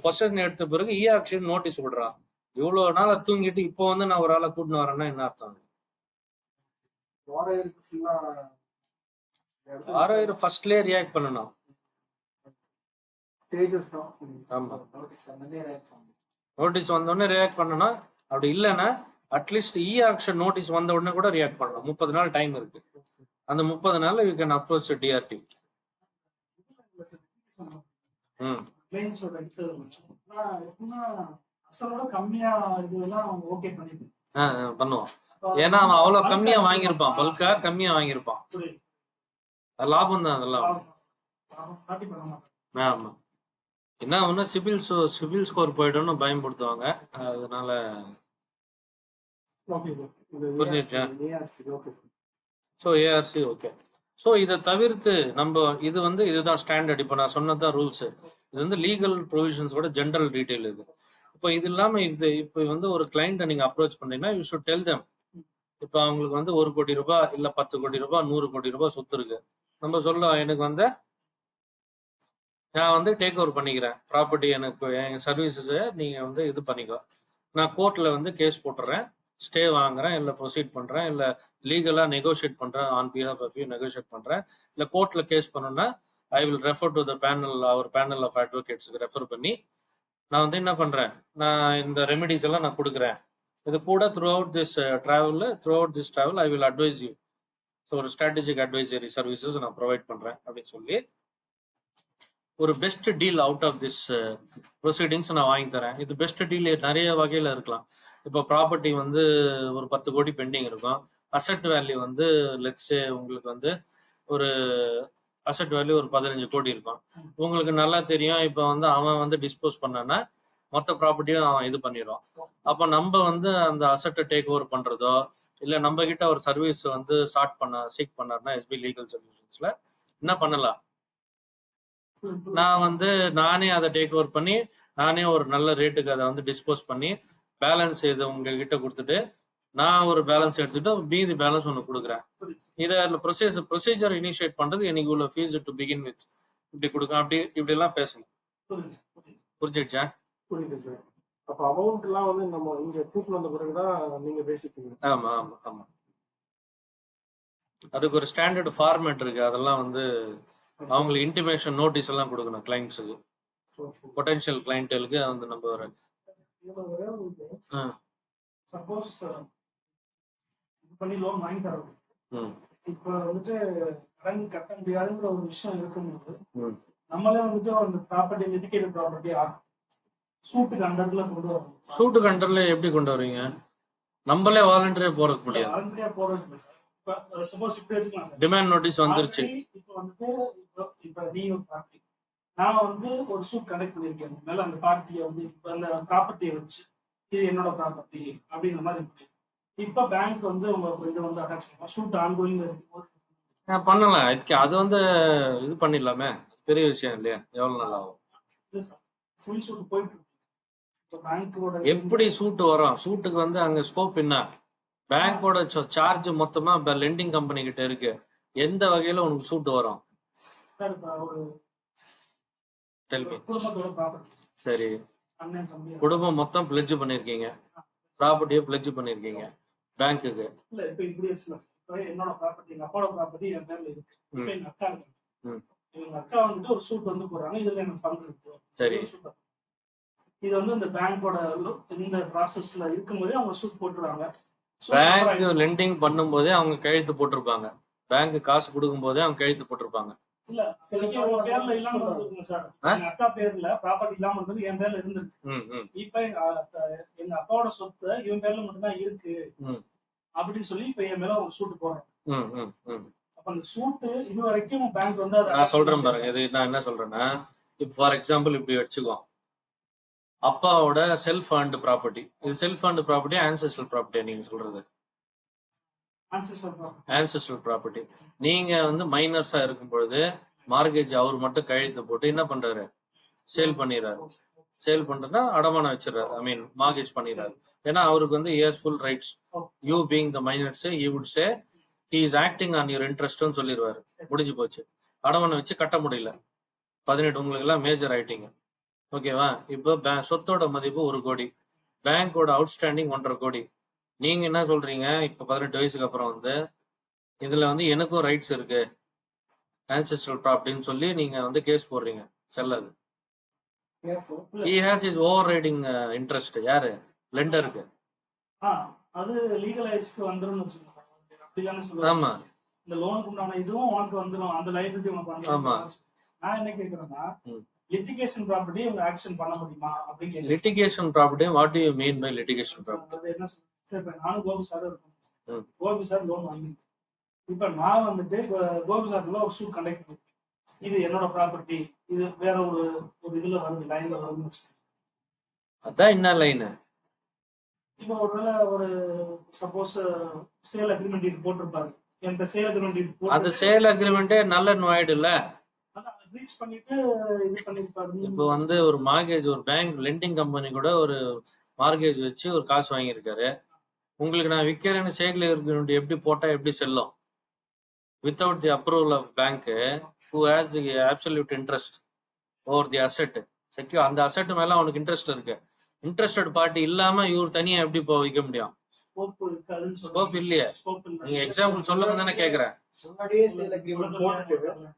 [SPEAKER 1] பொசஷன் எடுத்த பிறகு ஆக்ஷன் நோட்டீஸ் விடுறான். இவ்வளவு நாள தூங்கிட்டு இப்போ வந்து நான் ஒரு ஆளை கூட்டின்னு வரேன்னா என்ன அர்த்தம்? வாராயிரம் ஃபர்ஸ்ட்லயே ரியாக்ட் பண்ணணும். ஆமா, நோட்டீஸ் வந்த உடனே ரியாக்ட் பண்ணணும். அப்படி இல்லைன்னா அட்லீஸ்ட் ஆக்ஷன் நோட்டீஸ் வந்த உடனே கூட ரியாக்ட் பண்ணணும். 30 நாள் டைம் இருக்கு. அந்த 30 நாள்ல யூ கேன் அப்ரோச் டிஆர்டி. பண்ணுவான். ஏன்னா அவன் அவ்வளவு கம்மியா வாங்கியிருப்பான், பல்கா கம்மியா வாங்கியிருப்பான். லாபம் தான் அதெல்லாம். ஆமா, என்ன ஒண்ணு சிபில் ஸ்கோர் போயிடும்னு பயன்படுத்துவாங்க. அதனால
[SPEAKER 2] ஓகே சார். இந்த
[SPEAKER 1] புரிஞ்சுச்சா?
[SPEAKER 2] ARC okay sir.
[SPEAKER 1] So ARC okay. So இதை தவிர்த்து நம்ம இது வந்து இதுதான் ஸ்டாண்டர்ட். இப்போ நான் சொன்னதான் ரூல்ஸ். இது வந்து லீகல் ப்ரொவிஷன்ஸோட ஜென்ரல் டீடைல் இது. இப்போ இது இல்லாம இப்போ வந்து ஒரு கிளைண்ட்டை நீங்க அப்ரோச் பண்ணீங்கன்னா யூ ஷுட் டெல் தெம். இப்போ அவங்களுக்கு வந்து 1 கோடி ரூபாய் இல்ல 10 கோடி ரூபாய் 100 கோடி ரூபாய் சொத்து இருக்கு. நம்ம சொல்லலாம், எனக்கு வந்து நான் வந்து டேக் ஓவர் பண்ணிக்கிறேன் ப்ராப்பர்ட்டி, எனக்கு என் சர்வீசஸை நீங்க வந்து இது பண்ணிக்கோ, நான் கோர்ட்ல வந்து கேஸ் போட்டுறேன், ஸ்டே வாங்குறேன், இல்ல ப்ரொசீட் பண்றேன், இல்ல லீகலா நெகோஷியேட் பண்றேன், on behalf of you negotiate பண்றேன், இல்ல கோர்ட்ல கேஸ் பண்ணணும்னா I will refer to the panel, our panel of அட்வொகேட்ஸ்க்கு ரெஃபர் பண்ணி நான் வந்து என்ன பண்றேன், நான் இந்த ரெமெடிஸ் எல்லாம் நான் கொடுக்குறேன். இது கூட through out this travel I will advise you. So ஒரு ஸ்ட்ராட்டஜிக் அட்வைசரி சர்வீசஸ் நான் ப்ரொவைட் பண்றேன் அப்படின்னு சொல்லி ஒரு best deal out of this proceedings நான் வாங்கி தரேன். இது பெஸ்ட் டீல் நிறைய வகையில இருக்கலாம். இப்போ ப்ராப்பர்ட்டி வந்து ஒரு 10 கோடி பெண்டிங் இருக்கும். அசெட் வேல்யூ வந்து லெட்ஸே உங்களுக்கு வந்து ஒரு அசெட் வேல்யூ ஒரு 15 கோடி இருக்கும். உங்களுக்கு நல்லா தெரியும், இப்போ வந்து அவன் வந்து டிஸ்போஸ் பண்ணானா மொத்த ப்ராப்பர்ட்டியும் அவன் இது பண்ணிடுவான். அப்போ நம்ம வந்து அந்த அசெட்டை டேக் ஓவர் பண்றதோ இல்ல நம்ம கிட்ட ஒரு சர்வீஸ் வந்து சீக் பண்ணாருன்னா எஸ்பி லீகல் சொல்யூஷன்ஸ்ல என்ன பண்ணலாம், நான் வந்து நானே அதை டேக் ஓவர் பண்ணி நானே ஒரு நல்ல ரேட்டுக்கு அதை வந்து டிஸ்போஸ் பண்ணி பேலன்ஸ் இதை உங்ககிட்ட கொடுத்துட்டு நான் ஒரு பேலன்ஸ் எடுத்துட்டு மீதி பேலன்ஸ் ஒன்று கொடுக்குறேன். இதை ப்ரொசீஜர் இனிஷியேட் பண்றது எனக்கு உள்ள ஃபீஸ் டு பிகின் வித் இப்படி கொடுக்கும், இப்படி எல்லாம் பேசணும். புரிஞ்சிடுச்சா?
[SPEAKER 2] புரியுது சார். அப்ப அமௌண்ட் எல்லாம் வந்து நம்ம இங்க கூட்டு வந்த பிறகுதான் நீங்க பேசிப்பீங்க.
[SPEAKER 1] ஆமா ஆமா ஆமா, அதுக்கு ஒரு ஸ்டாண்டர்ட் ஃபார்மேட் இருக்கு. அதெல்லாம் வந்து அவங்களுக்கு இன்டிமேஷன் நோட்டீஸ் எல்லாம் கொடுக்கணும் கிளைண்ட்ஸுக்கு, பொட்டன்ஷியல் கிளைண்டலுக்கு வந்து நம்ம ஒரு
[SPEAKER 3] சப்போஸ் பண்ணி லோன் வாங்கி தரோம். இப்ப வந்துட்டு கடன் கட்ட முடியாதுங்கிற ஒரு விஷயம் இருக்கும்போது நம்மளே வந்துட்டு அந்த ப்ராப்பர்ட்டி லிட்டிகேட்டட் ப்ராப்பர்ட்டி சூட்டுக்கு அண்டர்ல கொண்டு வரோம்.
[SPEAKER 1] சூட்டுக்கு அண்டர்ல எப்படி கொண்டு வரீங்க? நம்மளே வாலண்டரியா போறதுக்கு முடியாது.
[SPEAKER 3] வாலண்டரியா போறது சார். சப்போஸ் இப்படி வச்சுக்கலாம் சார்,
[SPEAKER 1] டிமாண்ட் நோட்டீஸ் வந்துருச்சு.
[SPEAKER 3] இப்போ வந்துட்டு இப்ப நீ ஒரு பார்ட்டி, நான் வந்து ஒரு சூட் கனெக்ட் பண்ணிருக்கேன் மேல அந்த பார்ட்டியை வந்து அந்த ப்ராப்பர்ட்டியை வச்சு இது என்னோட ப்ராப்பர்ட்டி அப்படிங்கிற மாதிரி இருக்கு. இப்ப பேங்க் வந்து உங்க இதை வந்து அட்டாச் பண்ணலாம், சூட் ஆன்கோயிங் இருக்கும்போது
[SPEAKER 1] பண்ணலாம். இதுக்கு அது வந்து இது பண்ணிடலாமே, பெரிய விஷயம் இல்லையா? எவ்வளவு நல்லா ஆகும்?
[SPEAKER 3] சிவில் சூட் போயிட்டு பேங்கோட
[SPEAKER 1] எப்படி சூட் வரும்? சூட்டுக்கு வந்து அங்க ஸ்கோப் என்ன? பேங்கோட சார்ஜ் மொத்தமா லெண்டிங் கம்பெனி கிட்ட இருக்கு. எந்த வகையில உனக்கு சூட் வரும்?
[SPEAKER 3] சார் ஒரு குடும்பத்தோட ப்ராப்பர்ட்டி,
[SPEAKER 1] சரி,
[SPEAKER 3] அண்ணன் தம்பி
[SPEAKER 1] குடும்பம் மொத்தம் பிளட்ஜ் பண்ணிருக்கீங்க, ப்ராப்பர்ட்டியை பிளட்ஜ் பண்ணிருக்கீங்க பேங்க்குக்கு.
[SPEAKER 3] இல்ல இப்ப இப்படி வச்சுக்கலாம் சார். இப்ப என்னோட ப்ராப்பர்ட்டி, எங்க அப்பாவோட ப்ராப்பர்ட்டி என் பேர்ல இருக்கு. இப்ப எங்க அக்கா இருக்கு, எங்க அக்கா வந்துட்டு ஒரு சூட் வந்து போடுறாங்க, இதுல எனக்கு பங்கு இருக்கு.
[SPEAKER 1] சரி,
[SPEAKER 3] இது வந்து இந்த பேங்கோட இந்த ப்ராசஸ்ல இருக்கும்போதே அவங்க சூட் போட்டுருவாங்க.
[SPEAKER 1] பேங்க் லெண்டிங் பண்ணும்போதே அவங்க கையெழுத்து போட்டிருப்பாங்க, பேங்க் காசு கொடுக்கும் போதே அவங்க கையெழுத்து போட்டிருப்பாங்க.
[SPEAKER 3] இல்ல சரிங்க, உங்க பேர்ல இல்லாம இருக்குங்க சார். எங்க அக்கா பேர்ல ப்ராப்பர்ட்டி இல்லாம இருந்தது, என் பேர்ல இருந்திருக்கு. இப்ப எங்க அப்பாவோட சொத்து இவன் பேர்ல மட்டும்தான் இருக்கு அப்படின்னு சொல்லி இப்ப என் மேல ஒரு சூட்டு போடுறோம். அப்ப அந்த சூட்டு இது வரைக்கும் பேங்க் வந்து
[SPEAKER 1] நான் சொல்றேன் பாருங்க, இது நான் என்ன சொல்றேன்னா, இப்ப ஃபார் எக்ஸாம்பிள் இப்படி வச்சுக்கோ, அப்பாவோட செல்ஃப் ஃபண்ட் ப்ராப்பர்ட்டி, இது self fund property ancestral property நீங்க சொல்றது? Ancestral property. நீங்க வந்து மைனர்ஸா இருக்கும் பொழுது மார்கேஜ் அவர் மட்டும் கையெழுத்து போட்டு என்ன பண்றாரு, சேல் பண்ணிடுறாரு. சேல் பண்றதுன்னா அடமானம் வச்சிடறாரு, ஐ மீன் மார்கேஜ் பண்ணிடுறாரு. ஏன்னா அவருக்கு வந்து he has full rights. You being the minors he would say he is acting on your இன்ட்ரெஸ்ட்னு சொல்லிடுவாரு. முடிஞ்சு போச்சு, அடமானம் வச்சு கட்ட முடியல, 18 உங்களுக்கு எல்லாம் மேஜர் ஆயிட்டீங்க, ஓகேவா? இப்போ சொத்தோட மதிப்பு 1 கோடி, பேங்கோட அவுட்ஸ்டாண்டிங் 1.5 கோடி. நீங்க என்ன சொல்றீங்க, இப்ப 18 வயசுக்கு அப்புறம் வந்து இதுல வந்து எனக்கும் ரைட்ஸ் இருக்கு ஆன்செஸ்ட்ரல் ப்ராப்பர்ட்டின்னு சொல்லி நீங்க வந்து கேஸ் போடுறீங்க, செல்லாது. he has his overriding interest. யாரு? லெண்டருக்கு.
[SPEAKER 3] அது லீகலைஸ்க்கு வந்துரும்னு வச்சுக்கோங்க, அப்படிதானே சொல்லுவாங்க.
[SPEAKER 1] ஆமா,
[SPEAKER 3] இந்த லோனுக்கு உண்டான இதுவும் உனக்கு வந்துரும், அந்த லைபிலிட்டி உனக்கு வந்துரும்.
[SPEAKER 1] ஆமா.
[SPEAKER 3] நான் என்ன கேக்குறேன்னா, லிட்டிகேஷன் ப்ராப்பர்ட்டி உங்க ஆக்ஷன் பண்ண முடியுமா அப்படிங்க.
[SPEAKER 1] Litigation property, what do you mean by litigation property?
[SPEAKER 3] அது என்ன சார், நானும் கோபி சார் இருக்கோம், கோபி சார் லோன் வாங்கி, இப்ப நான் வந்துட்டு கோபி சார்ல ஒரு சூட் கண்டக்ட் பண்ணி, இது என்னோட ப்ராப்பர்ட்டி, இது வேற ஒரு இதுல வருது, லைன்ல வருதுன்னு வச்சுக்கோங்க.
[SPEAKER 1] அதான் என்ன லைன்?
[SPEAKER 3] இப்போ ஒருவேளை ஒரு சப்போஸ் சேல் அக்ரிமெண்ட் போட்டிருப்பாரு, என்கிட்ட சேல் அக்ரிமெண்ட்
[SPEAKER 1] அந்த சேல் அக்ரிமெண்டே நல்ல ஆயிடும்ல.
[SPEAKER 3] ப்ரீச் பண்ணிட்டு இது பண்ணிருப்பாரு.
[SPEAKER 1] இப்போ வந்து ஒரு மார்கேஜ், ஒரு பேங்க் லெண்டிங் கம்பெனி கூட ஒரு மார்கேஜ் வச்சு ஒரு காசு வாங்கியிருக்காரு. உங்களுக்கு நான் விற்கிறேன்னு சேல் அக்ரிமெண்ட் எப்படி போட்டா எப்படி செல்லும்? Without the approval of bank who has the absolute interest over the asset secure. அந்த அசெட் மேல அவனுக்கு இன்ட்ரெஸ்ட் இருக்கு. இன்ட்ரெஸ்டட் பார்ட்டி இல்லாம இவர் தனியா எப்படி விற்க முடியும்? ஸ்கோப் இல்லையே. நீங்க எக்ஸாம்பிள் சொல்லுங்க தானே கேக்குறேன்.
[SPEAKER 2] முன்னாடியே சேல் அக்ரிமெண்ட் போட்டுட்டு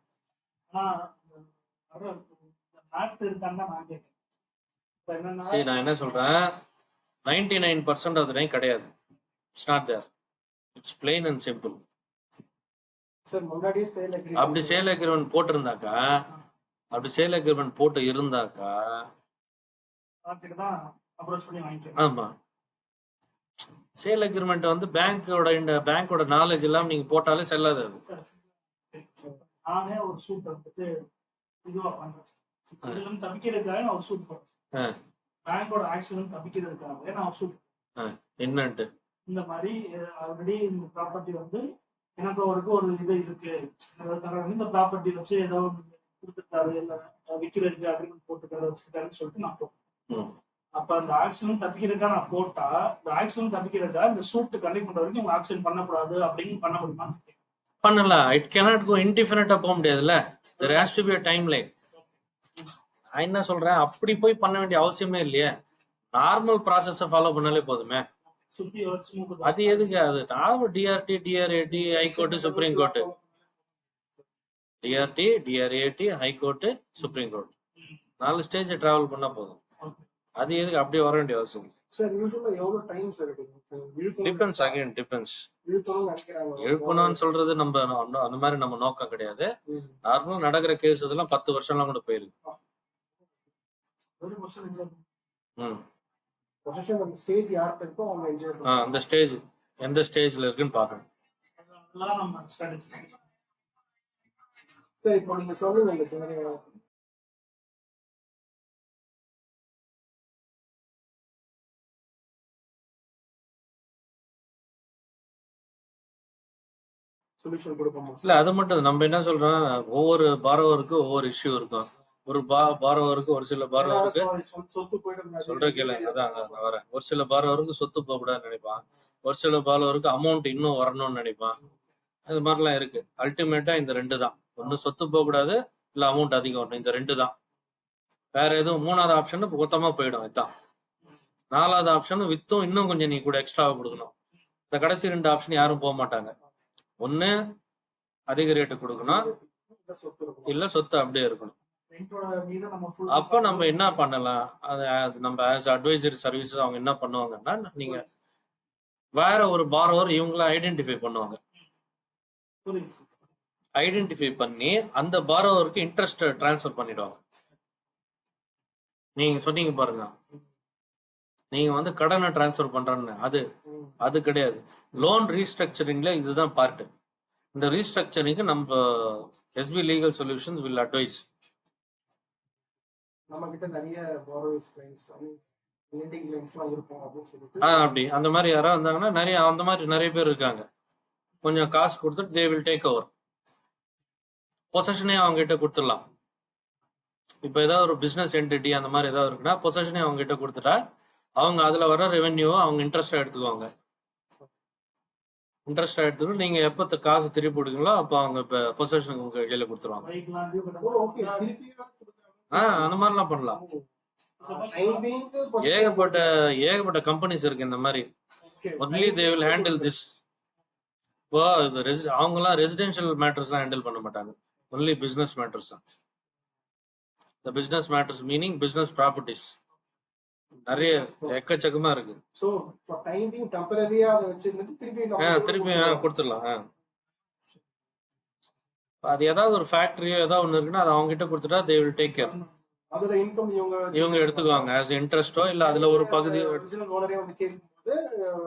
[SPEAKER 1] சரி, நான் என்ன சொல்றேன், 99% ஆஃப் தி டைம் கிடையாது. It's not there. It's plain and simple. அப்படி சேல் அக்ரிமெண்ட் போட்டிருந்தாக்கா, அப்படி சேல் அக்ரிமெண்ட் போட்டு இருந்தாக்கா, ஆமா, சேல் அக்ரிமெண்ட் வந்து பேங்கோட நாலேஜ் எல்லாம் நீங்க போட்டாலே செல்லாது. அது
[SPEAKER 3] நானே ஒரு சூட் வந்துட்டு இதுவா பண்றேன், இதுல தப்பிக்கிறதுக்காக நான் ஒரு சூட் போடுறேன். பேங்கோட ஆக்சிடென்ட் தப்பிக்கிறதுக்காக நான் ஒரு சூட்
[SPEAKER 1] என்னன்ட்டு
[SPEAKER 3] இந்த மாதிரி ஆல்ரெடி இந்த ப்ராப்பர்ட்டி வந்து எனக்கு அவருக்கு ஒரு இது இருக்கு, இந்த ப்ராப்பர்ட்டி வச்சு ஏதோ கொடுத்துட்டாரு, இல்ல விற்கிறதுக்கு அக்ரிமெண்ட் போட்டுக்காரு வச்சுட்டாருன்னு சொல்லிட்டு நான் போட்டேன். அப்ப அந்த ஆக்சிடென்ட் தப்பிக்கிறதுக்காக நான் போட்டா, இந்த ஆக்சிடென்ட் தப்பிக்கிறதுக்காக இந்த சூட் கண்டக்ட் பண்ற வரைக்கும் ஆக்சிடென்ட் பண்ணக்கூடாது அப்படின்னு பண்ண முடியுமா?
[SPEAKER 1] பண்ணலாம். இட் கேனாட் கோ இன்டிஃபினிட்டா போக முடியாதுல்ல. There has to be a timeline. நான் என்ன சொல்றேன், அப்படி போய் பண்ண வேண்டிய அவசியமே இல்லையே. நார்மல் ப்ராசஸ ஃபாலோ பண்ணாலே போதுமே. அது எதுக்கு? அது DRT, DRAT, high court, supreme court. DRT, DRAT, high court, supreme court 4 stage travel பண்ணா போதும். அது எதுக்கு அப்படியே வர வேண்டிய அவசியம்?
[SPEAKER 2] சார் யூசுவலா எவ்வளவு டைம் சார் எடுக்கும்?
[SPEAKER 1] Depends, again depends. இழுக்கணும்னு சொல்றது நம்ம அந்த மாதிரி நம்ம நோக்கம் கிடையாது. நார்மல் நடக்கிற கேசஸ் எல்லாம் 10 வருஷம்லாம் கூட போயிருக்கு. அந்த ஸ்டேஜ் எந்த ஸ்டேஜ்ல இருக்குன்னு பாக்கணும்.
[SPEAKER 2] சார் இப்போ நீங்க சொல்லுங்க சார்,
[SPEAKER 1] இல்ல அது மட்டும் நம்ம என்ன சொல்றோம், ஒவ்வொரு பாரோவருக்கு ஒவ்வொரு இஷ்யூ இருக்கும். ஒரு பாரோவருக்கு ஒரு சில பாரோவருக்கு சொல்ற கேளுங்க, அதான் வரேன். ஒரு சில பாரோவருக்கு சொத்து போக கூடாதுன்னு நினைப்பான், ஒரு சில பாரோவருக்கு அமௌண்ட் இன்னும் வரணும்னு நினைப்பான். அது மாதிரிலாம் இருக்கு. அல்டிமேட்டா இந்த 2 தான். ஒண்ணு சொத்து போக கூடாது, இல்ல அமௌண்ட் அதிகம் வரணும். இந்த 2 தான். வேற எதுவும் 3வது ஆப்ஷன் மொத்தமா போயிடும். இதுதான் 4வது ஆப்ஷன். வித்தும் இன்னும் கொஞ்சம் நீ கூட எக்ஸ்ட்ராவா கொடுக்கணும். இந்த கடைசி 2 ஆப்ஷன் யாரும் போக மாட்டாங்க. ஒண்ணு அதிக ரேட்டு கொடுக்கணும், இல்ல சொத்து அப்படியே இருக்கணும். அப்ப நம்ம என்ன பண்ணலாம், அது நம்ம ஆஸ் அட்வைசரி சர்வீசஸ் அவங்க என்ன பண்ணுவாங்கன்னா, நீங்க வேற ஒரு பாரோவர் இவங்கள ஐடென்டிஃபை பண்ணுவாங்க. ஐடென்டிஃபை பண்ணி அந்த பாரோவருக்கு இன்ட்ரெஸ்ட் டிரான்ஸ்ஃபர் பண்ணிடுவாங்க. நீங்க சொன்னீங்க பாருங்க, நீங்க வந்து கடனை டிரான்ஸ்ஃபர் பண்றேன்னு, அது கிடையாது. லோன் ரீஸ்ட்ரக்சரிங்ல இதுதான் பார்ட். இந்த ரீஸ்ட்ரக்சரிங்க்கு நம்ம SP legal solutions will advice.
[SPEAKER 2] நம்ம கிட்ட நிறைய பாரோவர்ஸ் கிளைண்ட்ஸ் லெண்டிங் கிளைண்ட்ஸ்லாம் இருக்கும் அப்படின்னு சொல்லிட்டு
[SPEAKER 1] அப்படி அந்த மாதிரி யாராவது வந்தாங்கன்னா, நிறைய அந்த மாதிரி நிறைய பேர் இருக்காங்க. கொஞ்சம் காசு கொடுத்துட்டு தே வில் டேக் ஓவர். பொசஷனே அவங்க கிட்ட கொடுத்துடலாம். இப்போ ஏதாவது ஒரு பிசினஸ் என்டிட்டி அந்த மாதிரி ஏதாவது இருக்குன்னா பொசஷனே அவங்க கிட்ட கொடுத்துட்டா அவங்க அதுல வர ரெவென்யூவை அவங்க இன்ட்ரெஸ்டா எடுத்துக்குவாங்க. இன்ட்ரெஸ்டா எடுத்துக்கிட்டு நீங்க எப்ப காசு திருப்பி கொடுக்கீங்களோ அப்போ அவங்க பொசஷன் உங்க கையில கொடுத்துருவாங்க. அந்த மாதிரிலாம் பண்ணலாம். ஏகப்பட்ட கம்பெனிஸ் இருக்கு இந்த மாதிரி. Only they will handle this. இப்போ அவங்க எல்லாம் ரெசிடென்ஷியல் மேட்டர்ஸ் எல்லாம் ஹேண்டில் பண்ண மாட்டாங்க. ஒன்லி பிசினஸ் மேட்டர்ஸ் தான். The business matters meaning business properties. நிறைய எக்கச்சக்கமா இருக்கு.
[SPEAKER 2] சோ ஃபார் டைம் பீயிங் டெம்பரரியா அத வச்சிருந்து
[SPEAKER 1] திருப்பி கொடுத்துடலாம். அது ஏதாவது ஒரு ஃபேக்டரியோ ஏதாவது ஒண்ணு இருக்குன்னா அது அவங்க கிட்ட கொடுத்துட்டா they will take care.
[SPEAKER 2] அதோட இன்கம் இவங்க எடுத்துக்குவாங்க
[SPEAKER 1] as இன்ட்ரெஸ்டோ இல்ல அதுல ஒரு பகுதி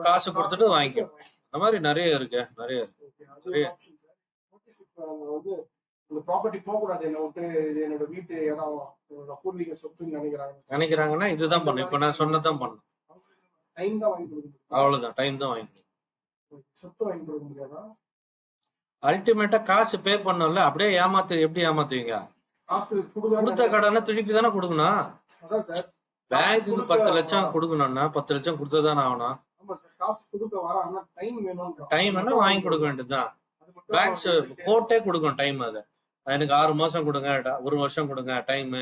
[SPEAKER 1] காசு கொடுத்துட்டு வாங்கிக்கும். அந்த மாதிரி நிறைய இருக்கு.
[SPEAKER 2] இந்த ப்ராப்பர்ட்டி போக கூடாது, என்ன விட்டு இது என்னோட வீட்டு இடம் பூர்வீக சொத்துன்னு நினைக்கிறாங்கன்னா இதுதான் பண்ணும். இப்ப நான் சொன்னதான் பண்ணும். டைம் தான் வாங்கி கொடுக்க முடியும்.
[SPEAKER 1] அவ்வளவுதான், டைம் தான் வாங்கி.
[SPEAKER 2] சொத்து வாங்கி கொடுக்க முடியாதா?
[SPEAKER 1] அல்டிமேட்டா காசு பே பண்ணல, அப்படியே எப்படி ஏமாத்துவீங்க?
[SPEAKER 2] காசு
[SPEAKER 1] கொடுத்த கடனை திருப்பி தானே கொடுக்கணும்.
[SPEAKER 2] அதான் சார்,
[SPEAKER 1] பேங்க்குக்கு 10 லட்சம் கொடுக்கணும்னா 10 லட்சம் கொடுத்ததானே ஆகணும்.
[SPEAKER 2] ஆமா சார், காசு கொடுக்க வர, ஆனா டைம் வேணும்.
[SPEAKER 1] டைம் வேணா வாங்கி கொடுக்க வேண்டியதுதான். பேங்க்ஸ் கோர்ட்டே கொடுக்கும் டைம். அது எனக்கு 6 மாசம் கொடுங்க, 1 வருஷம் கொடுங்க டைம்,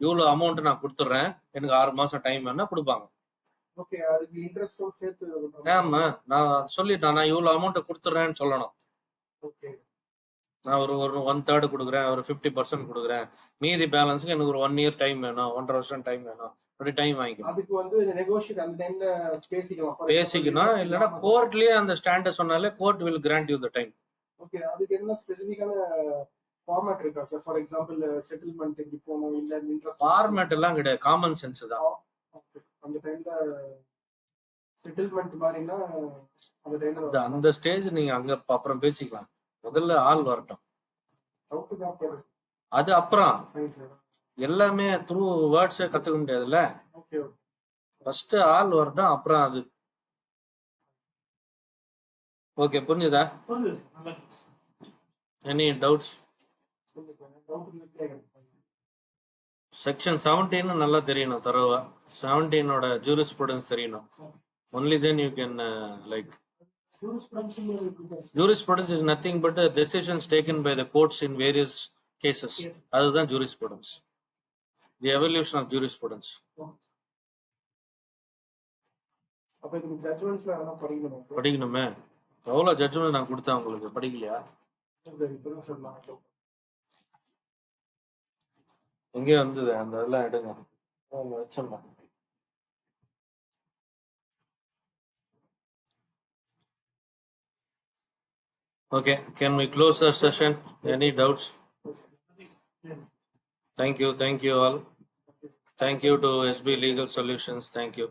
[SPEAKER 1] இவ்வளவு அமௌண்ட் நான் கொடுத்துட்றேன், எனக்கு 6 மாசம் டைம் வேணா கொடுப்பாங்க.
[SPEAKER 2] ஓகே, அதுக்கு இன்ட்ரெஸ்டும் சேர்த்து.
[SPEAKER 1] ஆமா, நான் சொல்லிட்டேன், நான் இவ்வளவு அமௌண்ட் கொடுத்துட்றேன்னு சொல்லணும்.
[SPEAKER 2] ஓகே,
[SPEAKER 1] நான் ஒரு 1/3 கொடுக்குறேன், ஒரு 50% கொடுக்குறேன், மீதி பேலன்ஸுக்கு எனக்கு ஒரு 1 இயர் டைம் வேணும், 1.5 வருஷம் டைம் வேணும், அப்படி டைம் வாங்கிக்கணும்.
[SPEAKER 2] அதுக்கு வந்து நெகோஷியேட் அந்த டைம்ல
[SPEAKER 1] பேசிக்கணும். இல்லைன்னா கோர்ட்லயே அந்த ஸ்டாண்டர்ட் சொன்னாலே court will grant you the time.
[SPEAKER 2] Okay, அதுக்கு என்ன ஸ்பெசிஃபிக்கான ஃபார்மேட் இருக்கா சார்? ஃபார் எக்ஸாம்பிள் செட்டில்மெண்ட் எப்படி போகணும், இல்ல இன்ட்ரெஸ்ட்?
[SPEAKER 1] ஃபார்மேட் எல்லாம் கிடையாது, காமன் சென்ஸ் தான்.
[SPEAKER 2] அந்த டைம்ல செட்டில்மெண்ட் மாதிரினா அந்த டைம்ல
[SPEAKER 1] அந்த ஸ்டேஜ் நீங்க அங்க அப்புறம் பேசிக்கலாம். முதல்ல ஆள் வரட்டும், அது அப்புறம் எல்லாமே த்ரூ வேர்ட்ஸே கத்துக்க முடியாதுல்ல. ஃபர்ஸ்ட் ஆள் வரட்டும், அப்புறம் அது. ஓகே, புரிஞ்சுதா? Any doubts? செக்ஷன் 17 நல்லா தெரியணும், தரோவா 17ஓட ஜூரிஸ்ப்ரூடன்ஸ் தெரியணும். only then you can like jurisprudence is nothing but the decisions taken by the courts in various cases. அதுதான் jurisprudence, the evolution of jurisprudence.
[SPEAKER 2] அப்ப இந்த ஜட்ஜ்மென்ட்ஸ்ல அதெல்லாம்
[SPEAKER 1] படிக்கணுமே. எவ்வளவு ஜட்ஜ்மெண்ட் நான் கொடுத்தேன் உங்களுக்கு, படிக்கலையா? எங்கே வந்தது அந்த இதெல்லாம் எடுங்க, வச்சோம்னா. Okay, can we close our session? Any doubts? Thank you all. Thank you to SB Legal Solutions. Thank you.